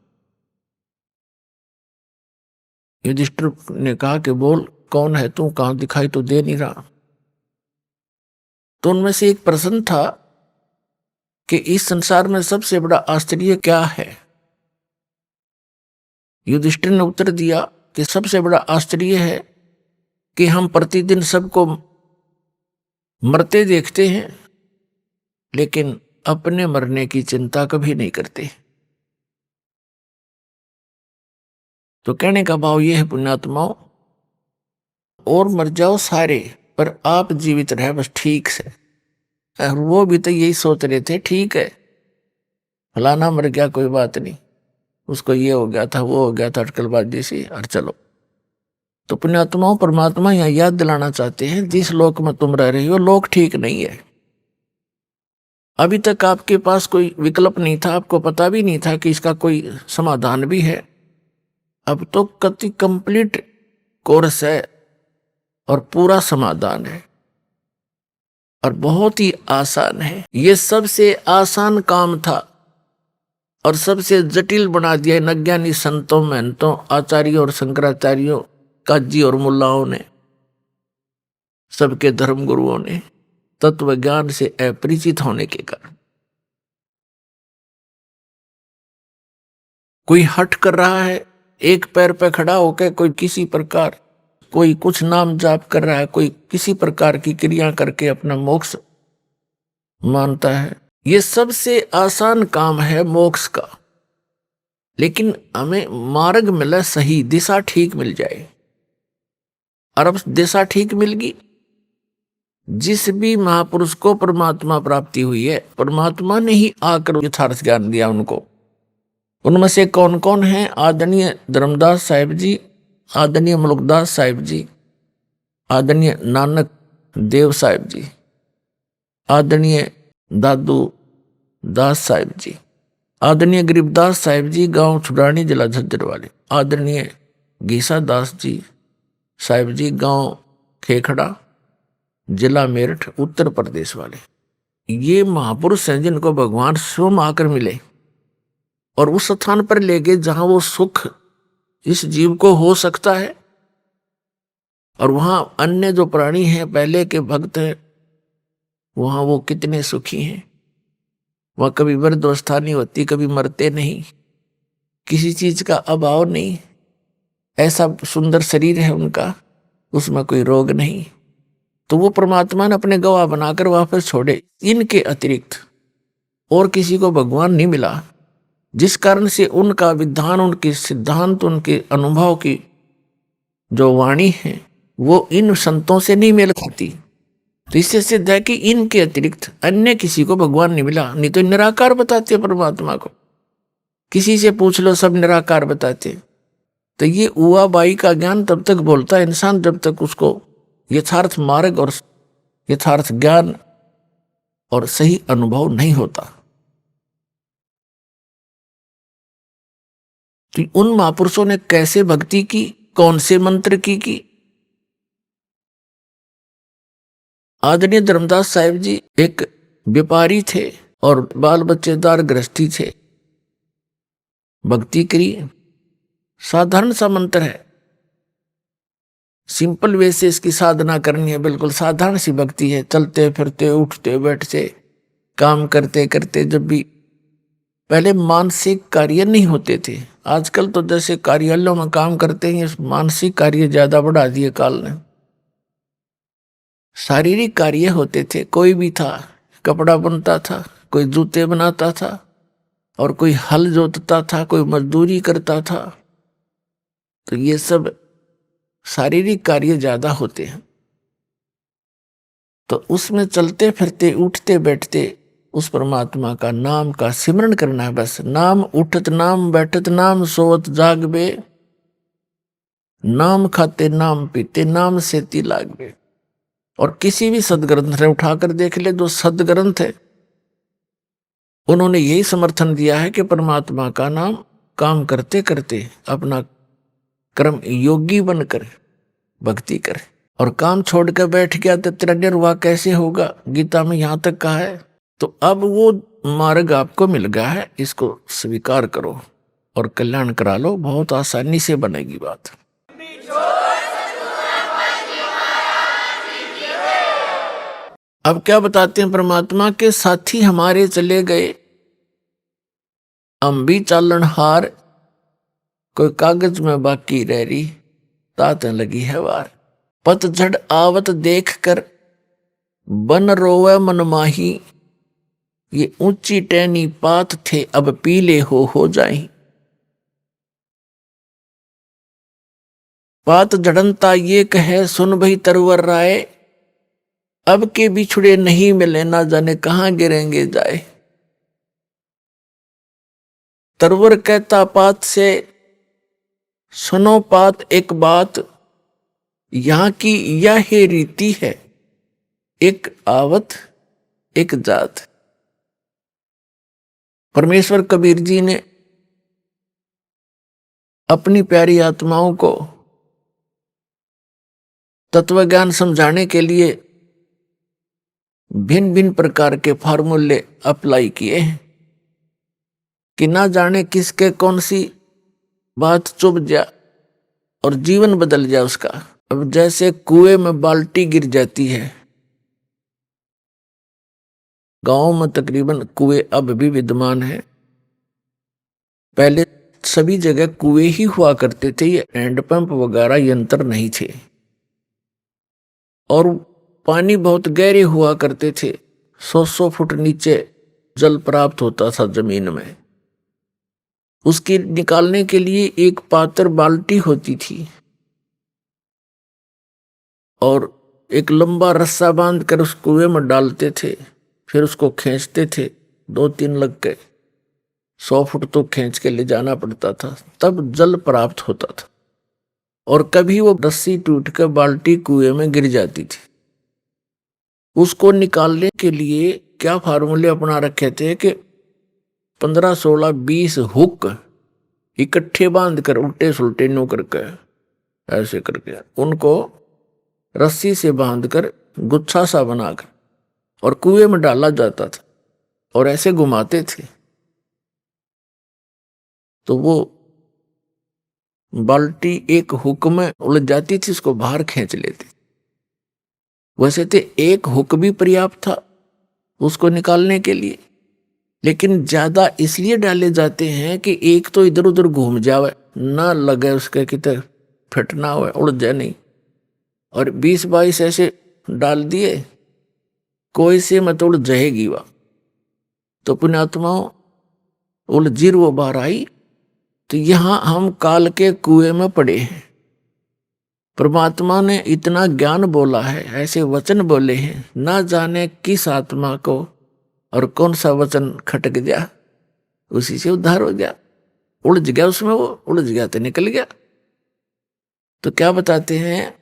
युधिष्ठिर ने कहा कि बोल कौन है तू, कहां दिखाई तो दे नहीं रहा। तो उनमें से एक प्रश्न था कि इस संसार में सबसे बड़ा आश्चर्य क्या है। युधिष्ठिर ने उत्तर दिया कि सबसे बड़ा आश्चर्य है कि हम प्रतिदिन सबको मरते देखते हैं, लेकिन अपने मरने की चिंता कभी नहीं करते। तो कहने का भाव यह है पुण्यात्माओं, और मर जाओ सारे, पर आप जीवित रहे बस ठीक से। और वो भी तो यही सोच रहे थे, ठीक है फलाना मर गया कोई बात नहीं, उसको ये हो गया था, वो हो गया था, अटकलबाजी सी, और चलो। तो पुण्यात्माओं, परमात्मा यहां याद दिलाना चाहते हैं, जिस लोक में तुम रह रही हो लोक ठीक नहीं है। अभी तक आपके पास कोई विकल्प नहीं था, आपको पता भी नहीं था कि इसका कोई समाधान भी है। अब तो कति कंप्लीट कोर्स है और पूरा समाधान है, और बहुत ही आसान है। ये सबसे आसान काम था और सबसे जटिल बना दिया इन अज्ञानी संतों, महंतों, आचार्यों और शंकराचार्यों, काजी और मुल्लाओं ने, सबके धर्म गुरुओं ने, तत्व ज्ञान से अपरिचित होने के कारण। कोई हट कर रहा है, एक पैर पे खड़ा होकर, कोई किसी प्रकार, कोई कुछ नाम जाप कर रहा है, कोई किसी प्रकार की क्रिया करके अपना मोक्ष मानता है। ये सबसे आसान काम है मोक्ष का, लेकिन हमें मार्ग मिले, सही दिशा ठीक मिल जाए। और अब दिशा ठीक मिल गई। जिस भी महापुरुष को परमात्मा प्राप्ति हुई है, परमात्मा ने ही आकर यथार्थ ज्ञान दिया उनको। उनमें से कौन कौन है? आदरणीय धर्मदास साहिब जी, आदरणीय मुलुकदास साहिब जी, आदरणीय नानक देव साहिब जी, आदरणीय दादू दास साहिब जी, आदरणीय गरीबदास साहिब जी, गांव छुड़ानी, जिला झज्जर वाले, आदरणीय गीसा दास जी साहिब जी, गांव खेखड़ा, जिला मेरठ, उत्तर प्रदेश वाले। ये महापुरुष हैं जिनको भगवान स्वयं आकर मिले और उस स्थान पर ले गए जहां वो सुख इस जीव को हो सकता है। और वहां अन्य जो प्राणी हैं, पहले के भक्त हैं, वहां वो कितने सुखी हैं। वहां कभी वृद्धावस्था नहीं होती, कभी मरते नहीं, किसी चीज का अभाव नहीं, ऐसा सुंदर शरीर है उनका, उसमें कोई रोग नहीं। तो वो परमात्मा ने अपने गवाह बनाकर वापस छोड़े। इनके अतिरिक्त और किसी को भगवान नहीं मिला, जिस कारण से उनका विधान, उनके सिद्धांत, उनके अनुभव की जो वाणी है वो इन संतों से नहीं मेल खाती। तो इससे सिद्ध है कि इनके अतिरिक्त अन्य किसी को भगवान नहीं मिला। नहीं तो निराकार बताते परमात्मा को, किसी से पूछ लो सब निराकार बताते। तो ये उआ बाई का ज्ञान तब तक बोलता है इंसान जब तक उसको यथार्थ मार्ग और यथार्थ ज्ञान और सही अनुभव नहीं होता। तो उन महापुरुषों ने कैसे भक्ति की, कौन से मंत्र की? आदरणीय धर्मदास साहिब जी एक व्यापारी थे और बाल बच्चेदार गृहस्थी थे। भक्ति करी, साधारण सा मंत्र है, सिंपल वे से इसकी साधना करनी है, बिल्कुल साधारण सी भक्ति है। चलते फिरते उठते बैठते काम करते करते, जब भी पहले मानसिक कार्य नहीं होते थे, आजकल तो जैसे कार्यालयों में काम करते हैं, मानसिक कार्य ज्यादा बढ़ा दिए काल ने। शारीरिक कार्य होते थे, कोई भी था, कपड़ा बनता था, कोई जूते बनाता था, और कोई हल जोतता था, कोई मजदूरी करता था। तो ये सब शारीरिक कार्य ज्यादा होते हैं। तो उसमें चलते फिरते उठते बैठते उस परमात्मा का नाम का सिमरन करना है। बस नाम उठत नाम बैठत नाम सोवत जागबे, नाम खाते नाम पीते नाम सेती लागबे। और किसी भी सदग्रंथ ने उठाकर देख ले, जो सदग्रंथ है उन्होंने यही समर्थन दिया है कि परमात्मा का नाम काम करते करते अपना कर्म योगी बनकर भक्ति करे। और काम छोड़कर बैठ गया तो तेरा निर्वाह कैसे होगा, गीता में यहां तक कहा है। तो अब वो मार्ग आपको मिल गया है, इसको स्वीकार करो और कल्याण करा लो, बहुत आसानी से बनेगी बात। अब क्या बताते हैं, परमात्मा के साथी हमारे चले गए, हम भी चालन हार, कोई कागज में बाकी रह रही, तात लगी है वार। पतझड़ आवत देख कर बन रोवे मन माही, ये ऊंची टहनी पात थे अब पीले हो जाई। पात जड़नता ये कहे सुन भई तरवर राय, अब के बिछुड़े नहीं मिले ना जाने कहां गिरेंगे जाए। तरवर कहता पात से सुनो पात एक बात, यहां की यह रीति है, एक आवत एक जात। परमेश्वर कबीर जी ने अपनी प्यारी आत्माओं को तत्व ज्ञान समझाने के लिए भिन्न भिन्न प्रकार के फार्मूले अप्लाई किए हैं कि ना जाने किसके कौन सी बात चुभ जा और जीवन बदल जाए उसका। अब जैसे कुएं में बाल्टी गिर जाती है, गांव में तकरीबन कुएं अब भी विद्यमान है, पहले सभी जगह कुएं ही हुआ करते थे, ये हैंडपंप वगैरह यंत्र नहीं थे। और पानी बहुत गहरे हुआ करते थे, 100 फुट नीचे जल प्राप्त होता था जमीन में। उसके निकालने के लिए एक पात्र बाल्टी होती थी और एक लंबा रस्सा बांधकर उस कुएं में डालते थे, फिर उसको खींचते थे, 2-3 लग गए, 100 फुट तो खींच के ले जाना पड़ता था, तब जल प्राप्त होता था। और कभी वो रस्सी टूट कर बाल्टी कुएं में गिर जाती थी, उसको निकालने के लिए क्या फार्मूले अपना रखे थे कि 15, 16, 20 हुक इकट्ठे बांध कर उल्टे सुलटे नो करके ऐसे करके उनको रस्सी से बांधकर गुच्छा सा बनाकर और कुएं में डाला जाता था और ऐसे घुमाते थे, तो वो बाल्टी एक हुक में उलझ जाती थी, उसको बाहर खींच लेते। वैसे तो एक हुक भी पर्याप्त था उसको निकालने के लिए, लेकिन ज्यादा इसलिए डाले जाते हैं कि एक तो इधर उधर घूम जावे, ना लगे उसके कितने फटना हुआ, उड़ जाए नहीं। और 20-22 ऐसे डाल दिए, कोई से मत उड़ जाएगी वह, तो पुण्यात्माओं उलझिर वो बाहर आई। तो यहां हम काल के कुएं में पड़े हैं। परमात्मा ने इतना ज्ञान बोला है, ऐसे वचन बोले हैं, ना जाने किस आत्मा को और कौन सा वचन खटक गया, उसी से उद्धार हो गया, उलझ गया उसमें, वो उलझ गया तो निकल गया। तो क्या बताते हैं,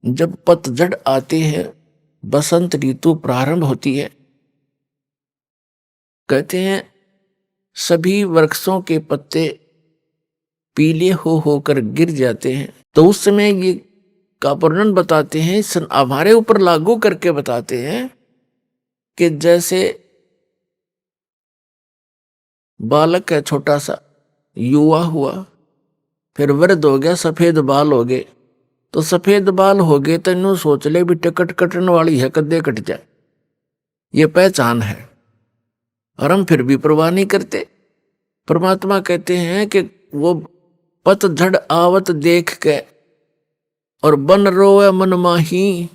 जब पतझड़ आते हैं, बसंत ऋतु प्रारंभ होती है, कहते हैं सभी वृक्षों के पत्ते पीले होकर गिर जाते हैं। तो उस समय ये का वर्णन बताते हैं, हमारे ऊपर लागू करके बताते हैं कि जैसे बालक है छोटा सा, युवा हुआ, फिर वृद्ध हो गया, सफेद बाल हो गए। तो सफेद बाल हो गए तो इन्हों सोच ले भी टिकट कटने वाली है, कद्दे कट जाए, ये पहचान है। और हम फिर भी परवाह नहीं करते। परमात्मा कहते हैं कि वो पतझड़ आवत देख के और बन रोवे मन माही,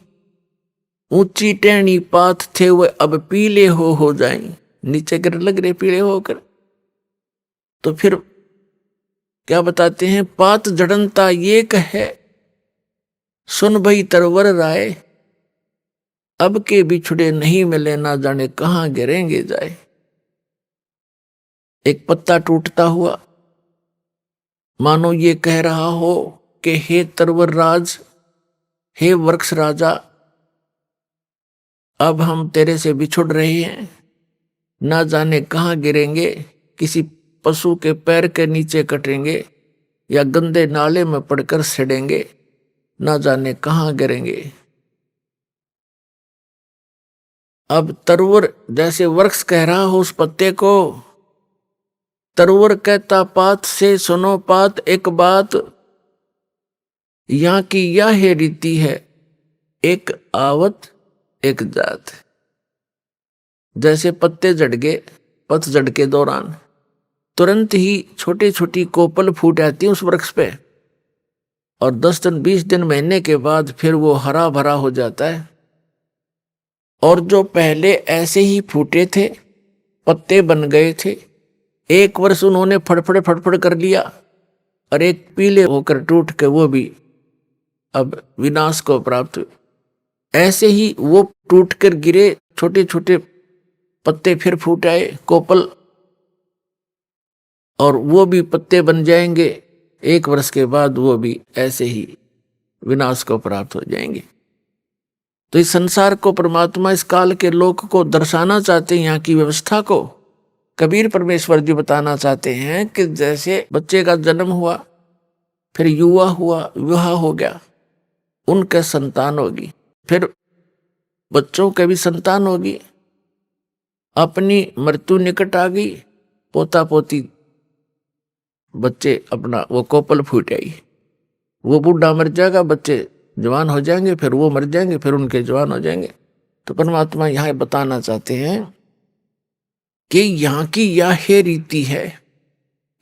ऊंची टहनी पात थे वो अब पीले हो जाएं, नीचे गिर लग रहे पीले होकर। तो फिर क्या बताते हैं, पात जड़नता ये कहे सुन भई तरवर राय, अब के बिछुड़े नहीं मिले ना जाने कहां गिरेंगे जाए। एक पत्ता टूटता हुआ मानो ये कह रहा हो कि हे तरवर राज, हे वृक्ष राजा, अब हम तेरे से बिछुड़ रहे हैं, ना जाने कहां गिरेंगे, किसी पशु के पैर के नीचे कटेंगे या गंदे नाले में पड़कर सड़ेंगे, ना जाने कहां गिरेंगे। अब तरवर जैसे वृक्ष कह रहा हो उस पत्ते को, तरवर कहता पात से सुनो पात एक बात, यहां की यह है रीति है, एक आवत एक जात। जैसे पत्ते झड़ गए पतझड़ के दौरान, तुरंत ही छोटी छोटी कोपल फूट आती है उस वृक्ष पे, और 10 दिन 20 दिन महीने के बाद फिर वो हरा भरा हो जाता है। और जो पहले ऐसे ही फूटे थे, पत्ते बन गए थे, एक वर्ष उन्होंने फड़फड़ कर लिया और एक पीले होकर टूट के वो भी अब विनाश को प्राप्त हुए। ऐसे ही वो टूट कर गिरे, छोटे छोटे पत्ते फिर फूट आए कोपल, और वो भी पत्ते बन जाएंगे, एक वर्ष के बाद वो भी ऐसे ही विनाश को प्राप्त हो जाएंगे। तो इस संसार को परमात्मा इस काल के लोक को दर्शाना चाहते हैं, यहाँ की व्यवस्था को कबीर परमेश्वर जी बताना चाहते हैं कि जैसे बच्चे का जन्म हुआ, फिर युवा हुआ, विवाह हो गया, उनके संतान होगी, फिर बच्चों के भी संतान होगी, अपनी मृत्यु निकट आ गई, पोता पोती बच्चे अपना वो कोपल फूट आई, वो बूढ़ा मर जाएगा, बच्चे जवान हो जाएंगे, फिर वो मर जाएंगे, फिर उनके जवान हो जाएंगे। तो परमात्मा यहाँ बताना चाहते हैं कि यहाँ की यह है रीति है,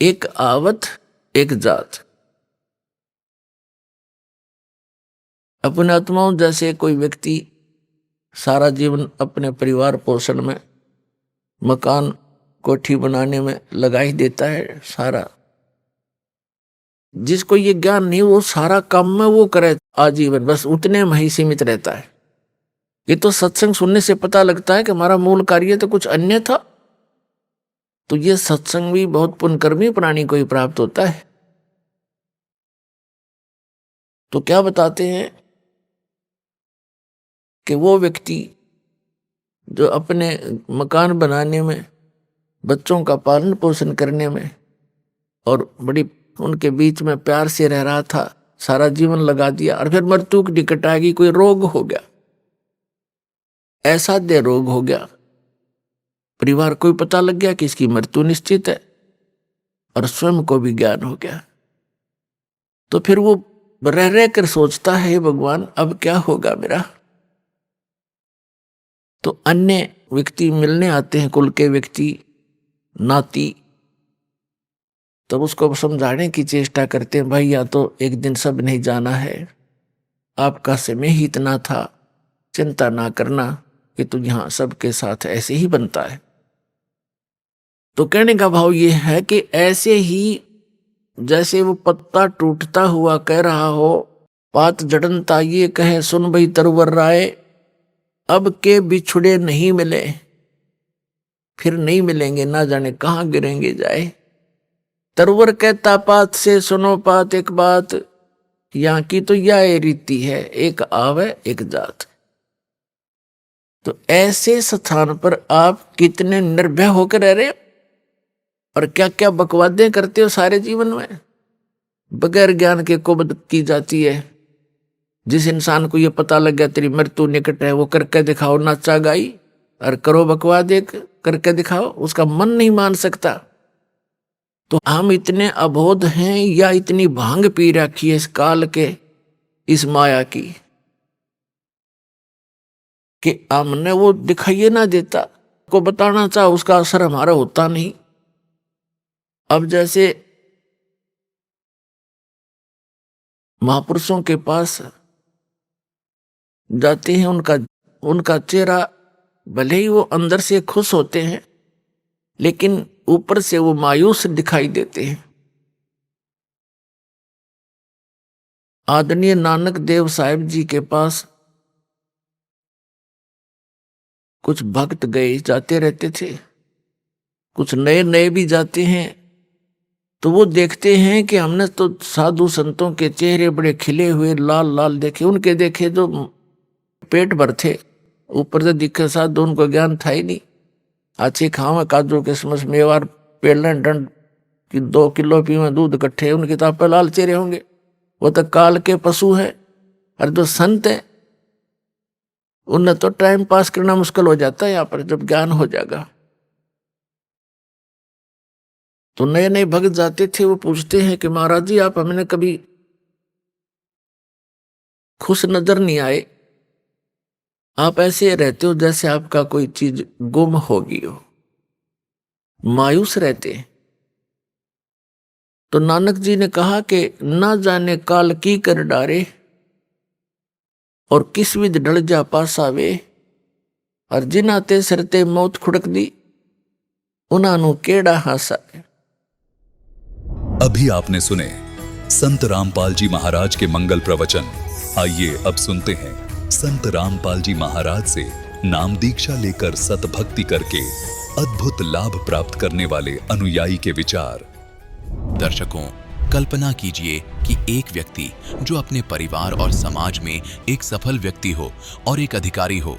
एक आवत एक जात। अपने आत्माओं जैसे कोई व्यक्ति सारा जीवन अपने परिवार पोषण में, मकान कोठी बनाने में लगा ही देता है सारा, जिसको ये ज्ञान नहीं वो सारा काम में वो करे आजीवन, बस उतने में ही सीमित रहता है। ये तो सत्संग सुनने से पता लगता है कि हमारा मूल कार्य तो कुछ अन्य था। तो ये सत्संग भी बहुत पुण्यकर्मी प्राणी को ही प्राप्त होता है। तो क्या बताते हैं कि वो व्यक्ति जो अपने मकान बनाने में, बच्चों का पालन पोषण करने में और बड़ी उनके बीच में प्यार से रह रहा था, सारा जीवन लगा दिया, और फिर मृत्यु की निकट आ गई, कोई रोग हो गया, ऐसा दे रोग हो गया, परिवार को भी पता लग गया कि इसकी मृत्यु निश्चित है, और स्वयं को भी ज्ञान हो गया। तो फिर वो रह कर सोचता है, भगवान अब क्या होगा मेरा। तो अन्य व्यक्ति मिलने आते हैं, कुल के व्यक्ति, नाती, तब उसको समझाने की चेष्टा करते हैं, भाई या तो एक दिन सब नहीं जाना है, आपका समय ही इतना था, चिंता ना करना, कि तो यहां सबके साथ ऐसे ही बनता है। तो कहने का भाव ये है कि ऐसे ही जैसे वो पत्ता टूटता हुआ कह रहा हो, पात जड़नता ये कहे सुन भई तरवर राय, अब के बिछुड़े नहीं मिले, फिर नहीं मिलेंगे, ना जाने कहां गिरेंगे जाए। तरवर कहता पात से सुनो पात एक बात, यहाँ की तो यह रीति है, एक आवे एक जात। तो ऐसे स्थान पर आप कितने निर्भय होकर रह रहे हो, और क्या क्या बकवादें करते हो सारे जीवन में, बगैर ज्ञान के कुबद की जाती है। जिस इंसान को ये पता लग गया तेरी मृत्यु निकट है, वो करके दिखाओ नाचा गाई, और करो बकवाद एक करके दिखाओ, उसका मन नहीं मान सकता। तो हम इतने अबोध हैं या इतनी भांग पी रखी है इस काल के, इस माया की, कि हमने वो दिखाइए ना देता, को बताना चाह उसका असर हमारा होता नहीं। अब जैसे महापुरुषों के पास जाते हैं, उनका चेहरा भले ही वो अंदर से खुश होते हैं लेकिन ऊपर से वो मायूस दिखाई देते हैं। आदरणीय नानक देव साहिब जी के पास कुछ भक्त गए जाते रहते थे, कुछ नए नए भी जाते हैं, तो वो देखते हैं कि हमने तो साधु संतों के चेहरे बड़े खिले हुए लाल लाल देखे, उनके देखे जो पेट भर थे, ऊपर से दिखे साधु, उनको ज्ञान था ही नहीं। अच्छी खावे काजू किशमिश मेवार पेलन डंड की 2 किलो पीवे दूध इकट्ठे, उनके तो आप लाल चेहरे होंगे, वो तो काल के पशु है। और जो संत है उन्हें तो टाइम पास करना मुश्किल हो जाता है यहाँ पर, जब ज्ञान हो जाएगा। तो नए नए भक्त जाते थे, वो पूछते हैं कि महाराज जी आप हमें कभी खुश नजर नहीं आए, आप ऐसे रहते हो जैसे आपका कोई चीज गुम होगी हो, मायूस रहते हैं। तो नानक जी ने कहा कि ना जाने काल की कर डारे और किस विध डल जा पासावे, और जिन्हां ते सरते मौत खुड़क दी उन्हां नू केड़ा हासा। अभी आपने सुने संत रामपाल जी महाराज के मंगल प्रवचन। आइए अब सुनते हैं संत रामपाल जी महाराज से नाम दीक्षा लेकर सतभक्ति करके अद्भुत लाभ प्राप्त करने वाले अनुयायी के विचार। दर्शकों, कल्पना कीजिए कि एक व्यक्ति जो अपने परिवार और समाज में एक सफल व्यक्ति हो और एक अधिकारी हो,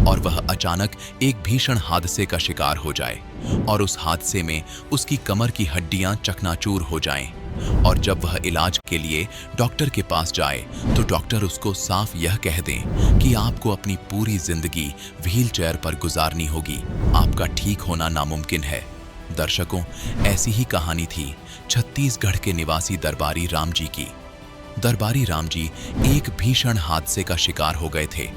और वह अचानक एक भीषण हादसे का शिकार हो जाए और उस हादसे में उसकी कमर की हड्डियां चकनाचूर हो जाएं, और जब वह इलाज के लिए डॉक्टर के पास जाए तो डॉक्टर उसको साफ यह कह दें कि आपको अपनी पूरी जिंदगी व्हील चेयर पर गुजारनी होगी, आपका ठीक होना नामुमकिन है। दर्शकों, ऐसी ही कहानी थी छत्तीसगढ़ के निवासी दरबारी राम जी की। दरबारी राम जी एक भीषण हादसे का शिकार हो गए थे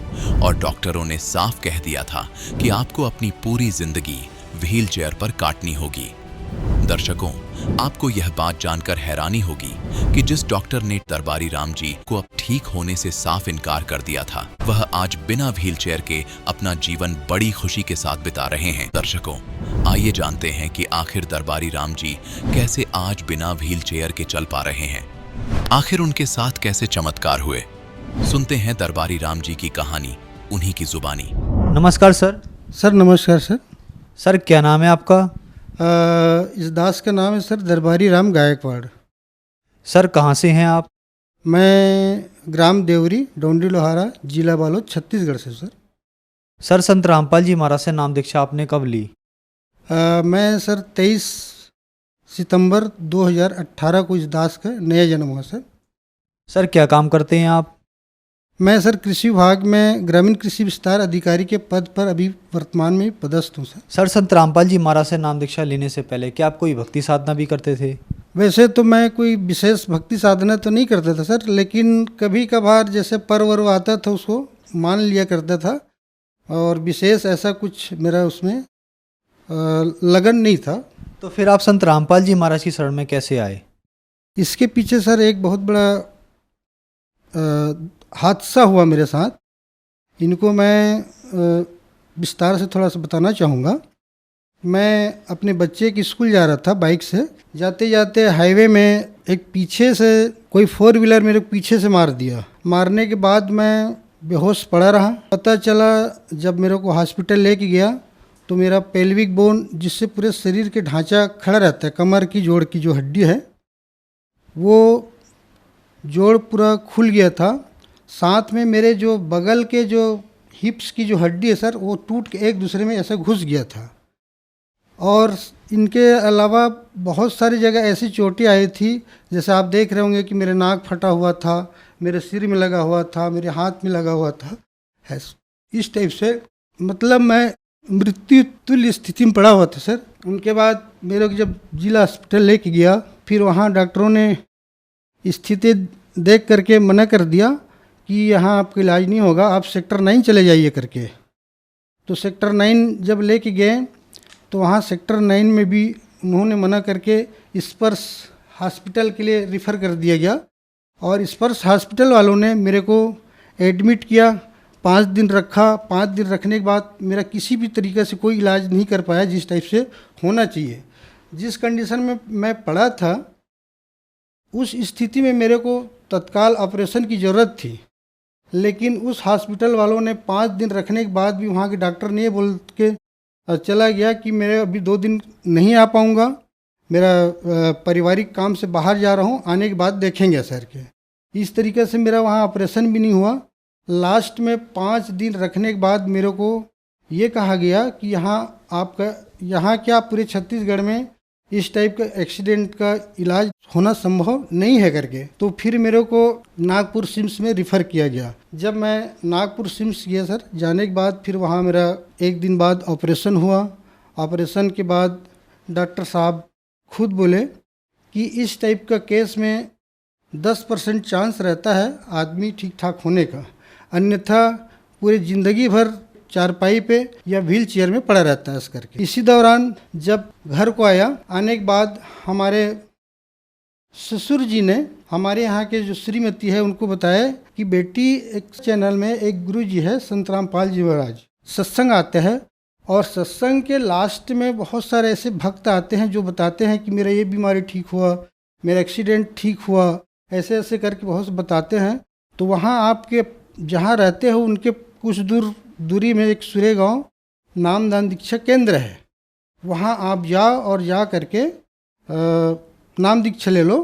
और डॉक्टरों ने साफ कह दिया था कि आपको अपनी पूरी जिंदगी व्हील चेयर पर काटनी होगी। दर्शकों, आपको यह बात जानकर हैरानी होगी कि जिस डॉक्टर ने दरबारी राम जी को अब ठीक होने से साफ इनकार कर दिया था, वह आज बिना व्हील चेयर के अपना जीवन बड़ी खुशी के साथ बिता रहे हैं। दर्शकों, आइए जानते हैं कि आखिर दरबारी राम जी कैसे आज बिना व्हील चेयर के चल पा रहे हैं। आखिर उनके साथ कैसे चमत्कार हुए। सुनते हैं दरबारी राम जी की कहानी उन्हीं की जुबानी। नमस्कार सर। सर नमस्कार सर। सर क्या नाम है आपका? इस दास का नाम है सर दरबारी राम गायकवाड़। सर कहाँ से हैं आप? मैं ग्राम देवरी, डोंडी लोहारा, जिला बालोद, छत्तीसगढ़ से सर। सर संत रामपाल जी महाराज से नाम दीक्षा आपने कब ली? मैं सर 23 सितंबर 2018 को इस दास का नया जन्म हुआ सर। सर क्या काम करते हैं आप? मैं सर कृषि विभाग में ग्रामीण कृषि विस्तार अधिकारी के पद पर अभी वर्तमान में पदस्थ हूँ सर। सर संत रामपाल जी महाराज से नाम दीक्षा लेने से पहले क्या आप कोई भक्ति साधना भी करते थे? वैसे तो मैं कोई विशेष भक्ति साधना तो नहीं करता था सर, लेकिन कभी कभार जैसे पर्व वर्व आता था उसको मान लिया करता था, और विशेष ऐसा कुछ मेरा उसमें लगन नहीं था। तो फिर आप संत रामपाल जी महाराज की शरण में कैसे आए? इसके पीछे सर एक बहुत बड़ा हादसा हुआ मेरे साथ। इनको मैं विस्तार से थोड़ा सा बताना चाहूँगा। मैं अपने बच्चे की स्कूल जा रहा था बाइक से, जाते जाते हाईवे में एक पीछे से कोई 4 व्हीलर मेरे पीछे से मार दिया। मारने के बाद मैं बेहोश पड़ा रहा। पता चला जब मेरे को हॉस्पिटल लेके गया तो मेरा पेल्विक बोन, जिससे पूरे शरीर के ढांचा खड़ा रहता है, कमर की जोड़ की जो हड्डी है वो जोड़ पूरा खुल गया था। साथ में मेरे जो बगल के जो हिप्स की जो हड्डी है सर, वो टूट के एक दूसरे में ऐसे घुस गया था। और इनके अलावा बहुत सारी जगह ऐसी चोटें आई थी, जैसे आप देख रहे होंगे कि मेरे नाक फटा हुआ था, मेरे सिर में लगा हुआ था, मेरे हाथ में लगा हुआ था। इस टाइप से मतलब मैं मृत्यु तुल्य स्थिति में पड़ा हुआ था सर। उनके बाद मेरे को जब जिला हॉस्पिटल लेके गया, फिर वहाँ डॉक्टरों ने स्थिति देख करके मना कर दिया कि यहाँ आपका इलाज नहीं होगा, आप सेक्टर 9 चले जाइए करके। तो सेक्टर 9 जब लेके गए तो वहाँ सेक्टर 9 में भी उन्होंने मना करके स्पर्श हॉस्पिटल के लिए रिफ़र कर दिया गया, और स्पर्श हॉस्पिटल वालों ने मेरे को एडमिट किया, 5 दिन रखा। 5 दिन रखने के बाद मेरा किसी भी तरीके से कोई इलाज नहीं कर पाया जिस टाइप से होना चाहिए। जिस कंडीशन में मैं पड़ा था उस स्थिति में मेरे को तत्काल ऑपरेशन की ज़रूरत थी, लेकिन उस हॉस्पिटल वालों ने 5 दिन रखने के बाद भी वहाँ के डॉक्टर ने ये बोल के चला गया कि मेरे अभी 2 दिन नहीं आ पाऊँगा, मेरा पारिवारिक काम से बाहर जा रहा हूँ, आने के बाद देखेंगे सर के। इस तरीके से मेरा वहाँ ऑपरेशन भी नहीं हुआ। लास्ट में 5 दिन रखने के बाद मेरे को ये कहा गया कि यहाँ क्या पूरे छत्तीसगढ़ में इस टाइप का एक्सीडेंट का इलाज होना संभव नहीं है करके। तो फिर मेरे को नागपुर सिम्स में रिफ़र किया गया। जब मैं नागपुर सिम्स गया सर, जाने के बाद फिर वहाँ मेरा 1 दिन बाद ऑपरेशन हुआ। ऑपरेशन के बाद डॉक्टर साहब खुद बोले कि इस टाइप का केस में 10% चांस रहता है आदमी ठीक ठाक होने का, अन्यथा पूरी ज़िंदगी भर चारपाई पे या व्हील चेयर में पड़ा रहता है इस करके। इसी दौरान जब घर को आया, आने के बाद हमारे ससुर जी ने हमारे यहाँ के जो श्रीमती है उनको बताया कि बेटी एक चैनल में एक गुरु जी है संत रामपाल जी महाराज, सत्संग आते हैं, और सत्संग के लास्ट में बहुत सारे ऐसे भक्त आते हैं जो बताते हैं कि मेरा ये बीमारी ठीक हुआ, मेरा एक्सीडेंट ठीक हुआ, ऐसे ऐसे करके बहुत से बताते हैं। तो वहाँ आपके जहाँ रहते हो उनके कुछ दूरी में एक सूर्य गांव नामदान दीक्षा केंद्र है, वहाँ आप जाओ और जा करके नाम दीक्षा ले लो,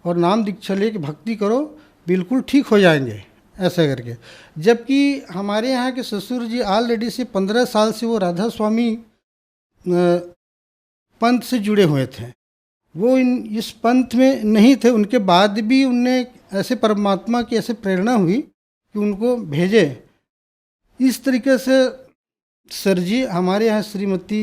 और नाम दीक्षा ले के भक्ति करो, बिल्कुल ठीक हो जाएंगे ऐसा करके। जबकि हमारे यहाँ के ससुर जी ऑलरेडी से 15 साल से वो राधा स्वामी पंथ से जुड़े हुए थे, वो इस पंथ में नहीं थे। उनके बाद भी उनने ऐसे परमात्मा की ऐसे प्रेरणा हुई कि उनको भेजे। इस तरीके से सर जी हमारे यहाँ श्रीमती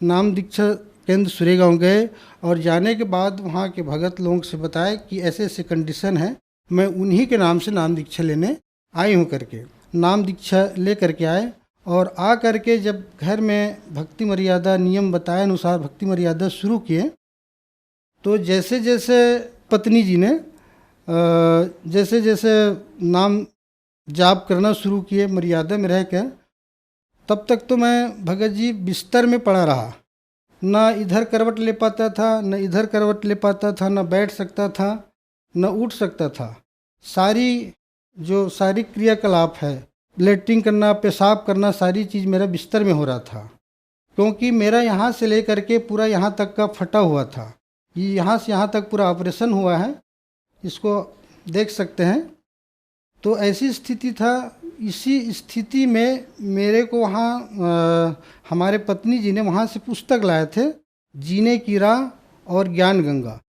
नाम दीक्षा केंद्र सुरेगांव गए, और जाने के बाद वहाँ के भगत लोगों से बताया कि ऐसे ऐसे कंडीशन है, मैं उन्हीं के नाम से नाम दीक्षा लेने आई हूँ करके। नाम दीक्षा ले करके आए, और आ करके जब घर में भक्ति मर्यादा नियम बताए अनुसार भक्ति मर्यादा शुरू किए, तो जैसे जैसे पत्नी जी ने जैसे जैसे नाम जाप करना शुरू किए मर्यादा में रह कर, तब तक तो मैं भगत जी बिस्तर में पड़ा रहा, ना इधर करवट ले पाता था, न इधर करवट ले पाता था, न बैठ सकता था, न उठ सकता था। सारी क्रियाकलाप है, लेटरिंग करना, पेशाब करना, सारी चीज़ मेरा बिस्तर में हो रहा था, क्योंकि मेरा यहाँ से लेकर के पूरा यहाँ तक का फटा हुआ था। ये यहाँ से यहाँ तक पूरा ऑपरेशन हुआ है, इसको देख सकते हैं। तो ऐसी स्थिति था। इसी स्थिति में मेरे को वहाँ हमारे पत्नी जी ने वहाँ से पुस्तक लाए थे, जीने की राह और ज्ञान गंगा।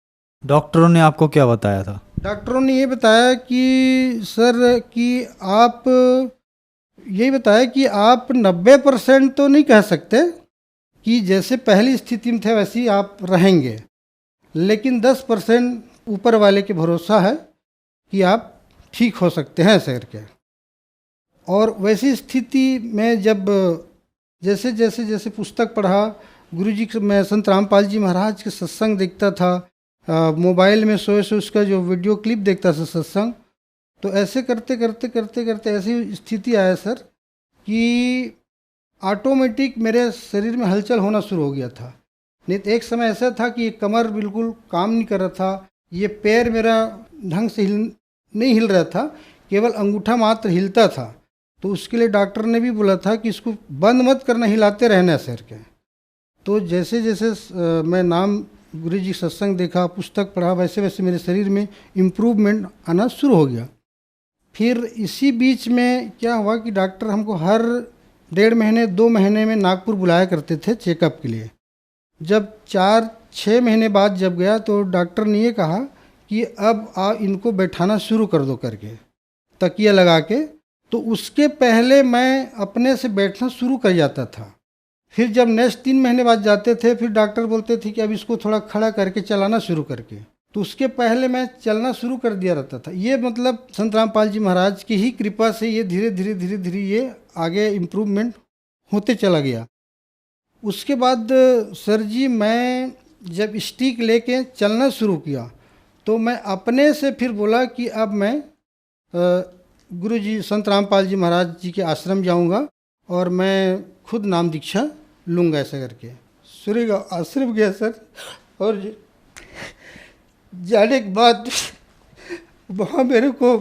डॉक्टरों ने आपको क्या बताया था? डॉक्टरों ने ये बताया कि सर कि आप यही बताया कि आप 90% तो नहीं कह सकते कि जैसे पहली स्थिति में थे वैसे ही आप रहेंगे, लेकिन 10% ऊपर वाले के भरोसा है कि आप ठीक हो सकते हैं सर के। और वैसी स्थिति में जब जैसे जैसे जैसे पुस्तक पढ़ा, गुरुजी मैं संत रामपाल जी महाराज के सत्संग देखता था, मोबाइल में सोए उसका जो वीडियो क्लिप देखता था सत्संग, तो ऐसे करते करते करते करते ऐसी स्थिति आया सर कि ऑटोमेटिक मेरे शरीर में हलचल होना शुरू हो गया था। नहीं तो एक समय ऐसा था कि ये कमर बिल्कुल काम नहीं कर रहा था, ये पैर मेरा ढंग से नहीं हिल रहा था, केवल अंगूठा मात्र हिलता था। तो उसके लिए डॉक्टर ने भी बोला था कि इसको बंद मत करना, हिलाते रहना सर के। तो जैसे जैसे मैं नाम गुरु जी सत्संग देखा, पुस्तक पढ़ा, वैसे वैसे मेरे शरीर में इम्प्रूवमेंट आना शुरू हो गया। फिर इसी बीच में क्या हुआ कि डॉक्टर हमको हर 1.5 महीने 2 महीने में नागपुर बुलाया करते थे चेकअप के लिए। जब 4-6 महीने बाद जब गया तो डॉक्टर ने ये कहा कि अब इनको बैठाना शुरू कर दो करके, तकिया लगा के। तो उसके पहले मैं अपने से बैठना शुरू कर जाता था, फिर जब नेक्स्ट 3 महीने बाद जाते थे, फिर डॉक्टर बोलते थे कि अब इसको थोड़ा खड़ा करके चलाना शुरू करके, तो उसके पहले मैं चलना शुरू कर दिया रहता था। ये मतलब संत रामपाल जी महाराज की ही कृपा से ये धीरे धीरे ये आगे इम्प्रूवमेंट होते चला गया। उसके बाद सर जी मैं जब स्टिक लेके चलना शुरू किया तो मैं अपने से फिर बोला कि अब मैं गुरु जी संत रामपाल जी महाराज जी के आश्रम जाऊंगा और मैं खुद नाम दीक्षा लूँगा, ऐसा करके सूर्यगांव आश्रम गया सर। और जाने के बाद वहाँ मेरे को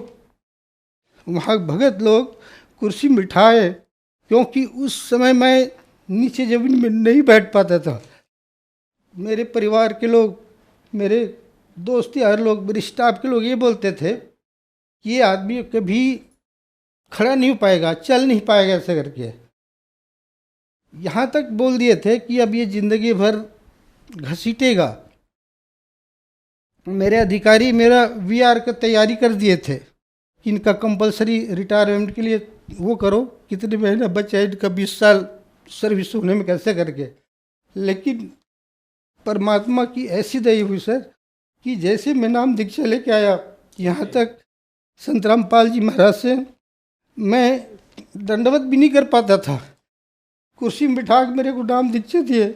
वहाँ भगत लोग कुर्सी बिठाए, क्योंकि उस समय मैं नीचे ज़मीन में नहीं बैठ पाता था। मेरे परिवार के लोग, मेरे दोस्त यार लोग, मेरे स्टाफ के लोग ये बोलते थे कि ये आदमी कभी खड़ा नहीं हो पाएगा, चल नहीं पाएगा, ऐसे करके यहाँ तक बोल दिए थे कि अब ये ज़िंदगी भर घसीटेगा। मेरे अधिकारी मेरा वीआर का तैयारी कर दिए थे कि इनका कंपलसरी रिटायरमेंट के लिए वो करो, कितने महीना बचा है इनका, 20 साल सर्विस होने में, कैसे करके। लेकिन परमात्मा की ऐसी दया हुई सर कि जैसे मैं नाम दीक्षा लेके आया यहाँ तक संत रामपाल जी महाराज से मैं दंडवत भी नहीं कर पाता था। कुर्सी में बिठा के मेरे को नाम दीक्षा दिए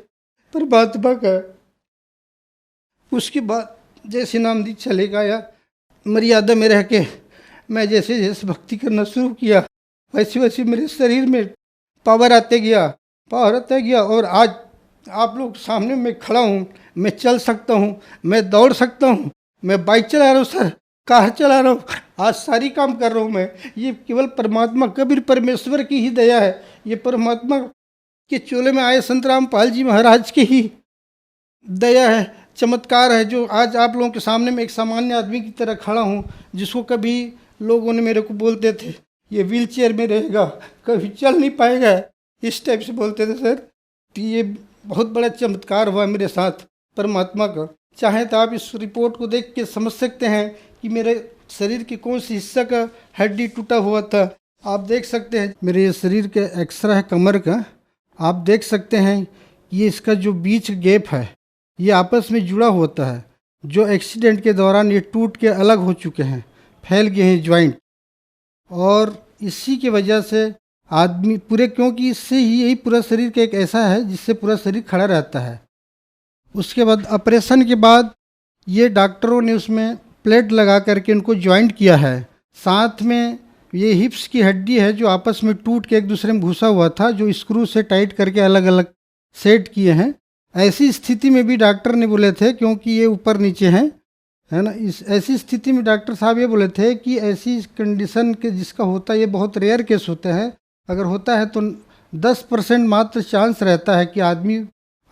परमात्मा का। उसके बाद जैसे नाम दीक्षा लेके आया, मर्यादा में रह के मैं जैसे जैसे भक्ति करना शुरू किया, वैसे वैसे मेरे शरीर में पावर आते गया और आज आप लोग सामने मैं खड़ा हूँ, मैं चल सकता हूँ, मैं दौड़ सकता हूँ, मैं बाइक चला रहा हूँ सर, कार चला रहा हूँ, आज सारी काम कर रहा हूँ मैं। ये केवल परमात्मा कबीर परमेश्वर की ही दया है। ये परमात्मा के चोले में आए संत रामपाल जी महाराज की ही दया है, चमत्कार है, जो आज आप लोगों के सामने में एक सामान्य आदमी की तरह खड़ा हूँ। जिसको कभी लोगों ने मेरे को बोलते थे ये व्हील चेयर में रहेगा, कभी चल नहीं पाएगा, इस टाइप से बोलते थे सर। तो ये बहुत बड़ा चमत्कार हुआ मेरे साथ परमात्मा का। चाहे तो आप इस रिपोर्ट को देख के समझ सकते हैं कि मेरे शरीर के कौन सी हिस्सा का हड्डी टूटा हुआ था। आप देख सकते हैं मेरे शरीर के एक्सरा है कमर का, आप देख सकते हैं ये इसका जो बीच गैप है ये आपस में जुड़ा होता है, जो एक्सीडेंट के दौरान ये टूट के अलग हो चुके हैं, फैल गए हैं ज्वाइंट। और इसी की वजह से आदमी पूरे, क्योंकि इससे ही यही पूरा शरीर का एक ऐसा है जिससे पूरा शरीर खड़ा रहता है। उसके बाद ऑपरेशन के बाद ये डॉक्टरों ने उसमें प्लेट लगा करके इनको ज्वाइंट किया है। साथ में ये हिप्स की हड्डी है जो आपस में टूट के एक दूसरे में घुसा हुआ था, जो स्क्रू से टाइट करके अलग अलग सेट किए हैं। ऐसी स्थिति में भी डॉक्टर ने बोले थे, क्योंकि ये ऊपर नीचे हैं, है ना, इस ऐसी स्थिति में डॉक्टर साहब ये बोले थे कि ऐसी कंडीशन के जिसका होता है ये बहुत रेयर केस होते हैं। अगर होता है तो 10% मात्र चांस रहता है कि आदमी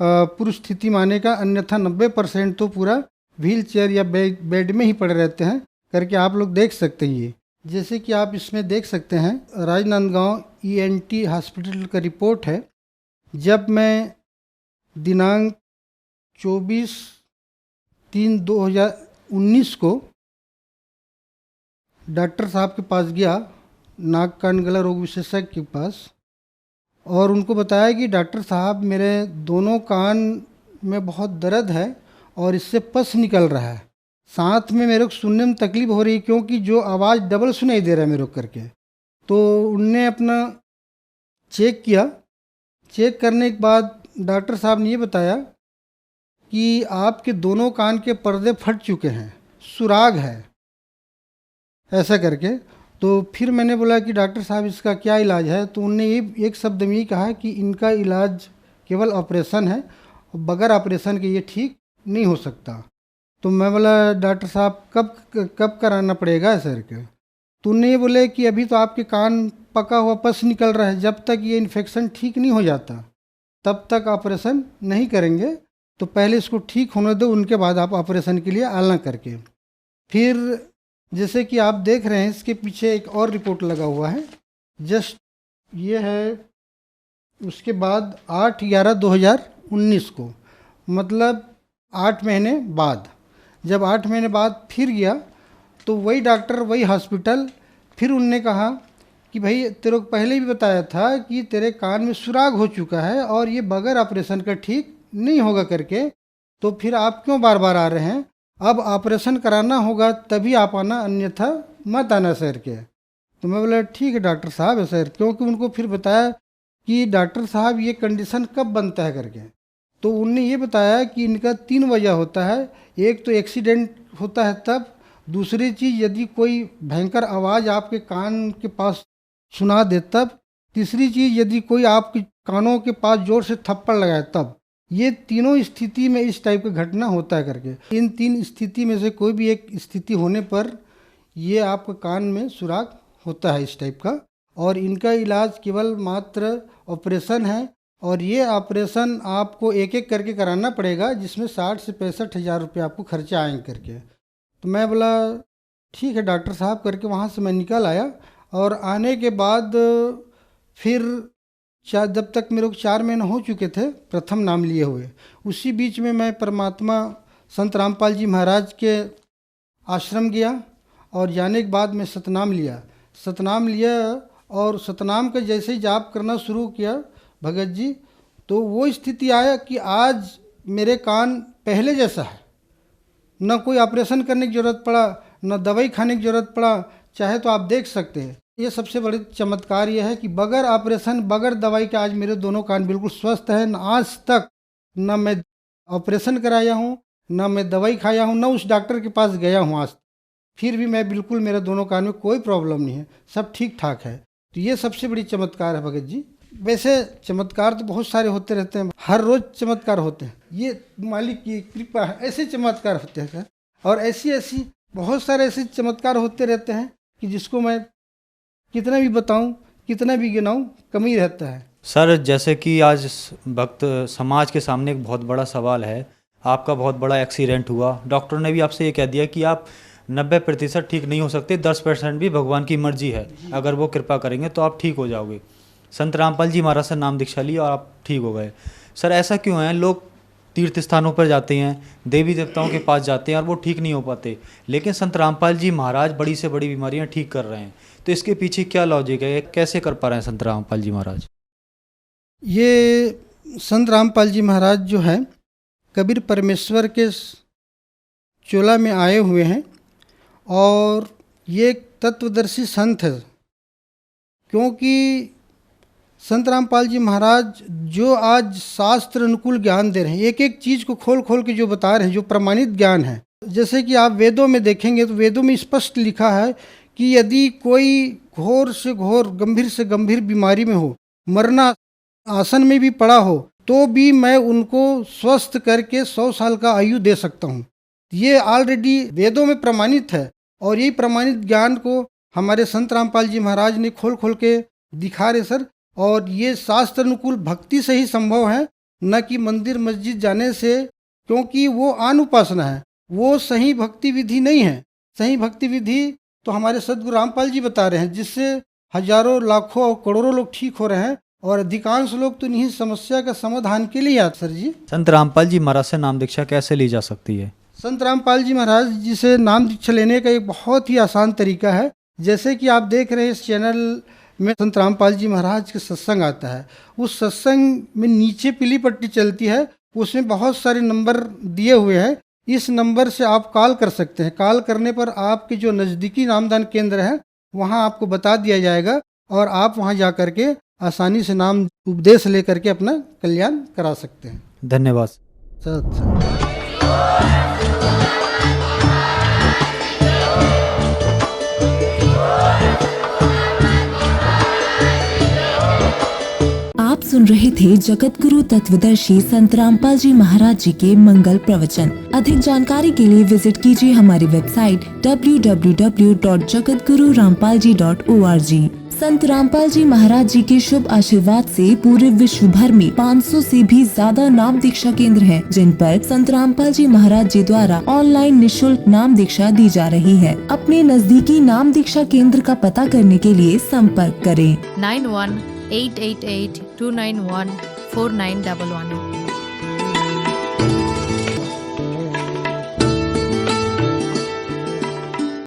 पुरुष स्थिति में आने का, अन्यथा 90% तो पूरा व्हील चेयर या बेड में ही पड़े रहते हैं करके आप लोग देख सकते हैं। ये जैसे कि आप इसमें देख सकते हैं राजनांदगांव ENT हॉस्पिटल का रिपोर्ट है। जब मैं दिनांक 24/3/2019 को डॉक्टर साहब के पास गया, नाक कान गला रोग विशेषज्ञ के पास, और उनको बताया कि डॉक्टर साहब मेरे दोनों कान में बहुत दर्द है और इससे पस निकल रहा है, साथ में मेरे को सुनने में तकलीफ हो रही है, क्योंकि जो आवाज़ डबल सुनाई दे रहा है मेरे को करके। तो उनने अपना चेक किया। चेक करने के बाद डॉक्टर साहब ने ये बताया कि आपके दोनों कान के पर्दे फट चुके हैं, सुराग है, ऐसा करके। तो फिर मैंने बोला कि डॉक्टर साहब इसका क्या इलाज है? तो उनने ये एक शब्द में ही कहा कि इनका इलाज केवल ऑपरेशन है, बगैर ऑपरेशन के ये ठीक नहीं हो सकता। तो मैं बोला डॉक्टर साहब कब कराना पड़ेगा सर के? तो उनने ये बोले कि अभी तो आपके कान पका हुआ पस निकल रहा है, जब तक ये इन्फेक्शन ठीक नहीं हो जाता तब तक ऑपरेशन नहीं करेंगे, तो पहले इसको ठीक होने दो, उनके बाद आप ऑपरेशन के लिए आना करके। फिर जैसे कि आप देख रहे हैं इसके पीछे एक और रिपोर्ट लगा हुआ है, जस्ट ये है। उसके बाद 8/11/2019 को, मतलब 8 महीने बाद, जब 8 महीने बाद फिर गया तो वही डॉक्टर वही हॉस्पिटल, फिर उनने कहा कि भाई तेरे को पहले भी बताया था कि तेरे कान में सुराग हो चुका है और ये बगैर ऑपरेशन का ठीक नहीं होगा करके, तो फिर आप क्यों बार बार आ रहे हैं? अब ऑपरेशन कराना होगा तभी आप आना, अन्यथा मत आना सर के। तो मैं बोला ठीक है डॉक्टर साहब है सर, क्योंकि उनको फिर बताया कि डॉक्टर साहब ये कंडीशन कब बनता है करके। तो उनने ये बताया कि इनका 3 वजह होता है। एक तो एक्सीडेंट होता है तब, दूसरी चीज़ यदि कोई भयंकर आवाज़ आपके कान के पास सुना दे तब, तीसरी चीज़ यदि कोई आपके कानों के पास जोर से थप्पड़ लगाए तब। ये तीनों स्थिति में इस टाइप का घटना होता है करके। इन 3 स्थिति में से कोई भी एक स्थिति होने पर ये आपके कान में सुराग होता है इस टाइप का, और इनका इलाज केवल मात्र ऑपरेशन है। और ये ऑपरेशन आपको एक एक करके कराना पड़ेगा, जिसमें 60 से 65 हज़ार रुपये आपको खर्चा आएंगे करके। तो मैं बोला ठीक है डॉक्टर साहब करके वहाँ से मैं निकल आया। और आने के बाद फिर जब तक मेरे को 4 महीने हो चुके थे प्रथम नाम लिए हुए, उसी बीच में मैं परमात्मा संत रामपाल जी महाराज के आश्रम गया और जाने के बाद मैं सतनाम लिया। सतनाम लिया और सतनाम का जैसे ही जाप करना शुरू किया भगत जी, तो वो स्थिति आया कि आज मेरे कान पहले जैसा है, न कोई ऑपरेशन करने की ज़रूरत पड़ा, न दवाई खाने की ज़रूरत पड़ा। चाहे तो आप देख सकते हैं, ये सबसे बड़ी चमत्कार ये है कि बगैर ऑपरेशन बगैर दवाई के आज मेरे दोनों कान बिल्कुल स्वस्थ हैं। आज तक न मैं ऑपरेशन कराया हूँ, न मैं दवाई खाया हूँ, न उस डॉक्टर के पास गया हूँ आज, फिर भी मैं बिल्कुल, मेरे दोनों कान में कोई प्रॉब्लम नहीं है, सब ठीक ठाक है। तो ये सबसे बड़ी चमत्कार है भगत जी। वैसे चमत्कार तो बहुत सारे होते रहते हैं, हर रोज़ चमत्कार होते हैं, ये मालिक की कृपा है, ऐसे चमत्कार होते हैं सर। और ऐसी बहुत सारे ऐसे चमत्कार होते रहते हैं कि जिसको मैं कितना भी बताऊं, कितना भी गिनाऊं, कमी रहता है। सर जैसे कि आज भक्त समाज के सामने एक बहुत बड़ा सवाल है, आपका बहुत बड़ा एक्सीडेंट हुआ, डॉक्टर ने भी आपसे ये कह दिया कि आप 90% ठीक नहीं हो सकते, 10% भी भगवान की मर्जी है, अगर वो कृपा करेंगे तो आप ठीक हो जाओगे। संत रामपाल जी महाराज से नाम दीक्षा ली और आप ठीक हो गए। सर ऐसा क्यों है, लोग तीर्थ स्थानों पर जाते हैं, देवी देवताओं के पास जाते हैं और वो ठीक नहीं हो पाते, लेकिन संत रामपाल जी महाराज बड़ी से बड़ी बीमारियां ठीक कर रहे हैं, तो इसके पीछे क्या लॉजिक है, कैसे कर पा रहे हैं संत रामपाल जी महाराज? ये संत रामपाल जी महाराज जो है कबीर परमेश्वर के चोला में आए हुए हैं और ये एक तत्वदर्शी संत है। क्योंकि संत रामपाल जी महाराज जो आज शास्त्र अनुकूल ज्ञान दे रहे हैं, एक एक चीज़ को खोल खोल के जो बता रहे हैं, जो प्रमाणित ज्ञान है। जैसे कि आप वेदों में देखेंगे तो वेदों में स्पष्ट लिखा है कि यदि कोई घोर से घोर, गंभीर से गंभीर बीमारी में हो, मरना आसन में भी पड़ा हो, तो भी मैं उनको स्वस्थ करके 100 साल का आयु दे सकता हूँ। ये ऑलरेडी वेदों में प्रमाणित है और यही प्रमाणित ज्ञान को हमारे संत रामपाल जी महाराज ने खोल खोल के दिखा रहे सर। और ये शास्त्र अनुकूल भक्ति से ही संभव है, न कि मंदिर मस्जिद जाने से, क्योंकि वो अनुपासना है, वो सही भक्ति विधि नहीं है। सही भक्ति विधि तो हमारे सदगुरु रामपाल जी बता रहे हैं, जिससे हजारों लाखों और करोड़ों लोग ठीक हो रहे हैं और अधिकांश लोग तो इन्हीं समस्या का समाधान के लिए आते सर जी। संत रामपाल जी महाराज से नाम दीक्षा कैसे ली जा सकती है? संत रामपाल जी महाराज जी से नाम दीक्षा लेने का एक बहुत ही आसान तरीका है। जैसे कि आप देख रहे हैं इस चैनल में संत रामपाल जी महाराज के सत्संग आता है, उस सत्संग में नीचे पीली पट्टी चलती है, उसमें बहुत सारे नंबर दिए हुए हैं। इस नंबर से आप कॉल कर सकते हैं। कॉल करने पर आपके जो नज़दीकी नामदान केंद्र है वहां आपको बता दिया जाएगा और आप वहां जा करके आसानी से नाम उपदेश लेकर के अपना कल्याण करा सकते हैं। धन्यवाद सर। आप सुन रहे थे जगत गुरु तत्वदर्शी संत रामपाल जी महाराज जी के मंगल प्रवचन। अधिक जानकारी के लिए विजिट कीजिए हमारी वेबसाइट www.jagatgururampalji.org। संत रामपाल जी महाराज जी के शुभ आशीर्वाद से पूरे विश्व भर में 500 से भी ज्यादा नाम दीक्षा केंद्र हैं, जिन पर संत रामपाल जी महाराज जी द्वारा ऑनलाइन निशुल्क नाम दीक्षा दी जा रही है। अपने नजदीकी नाम दीक्षा केंद्र का पता करने के लिए संपर्क करें 91 888 291 4911।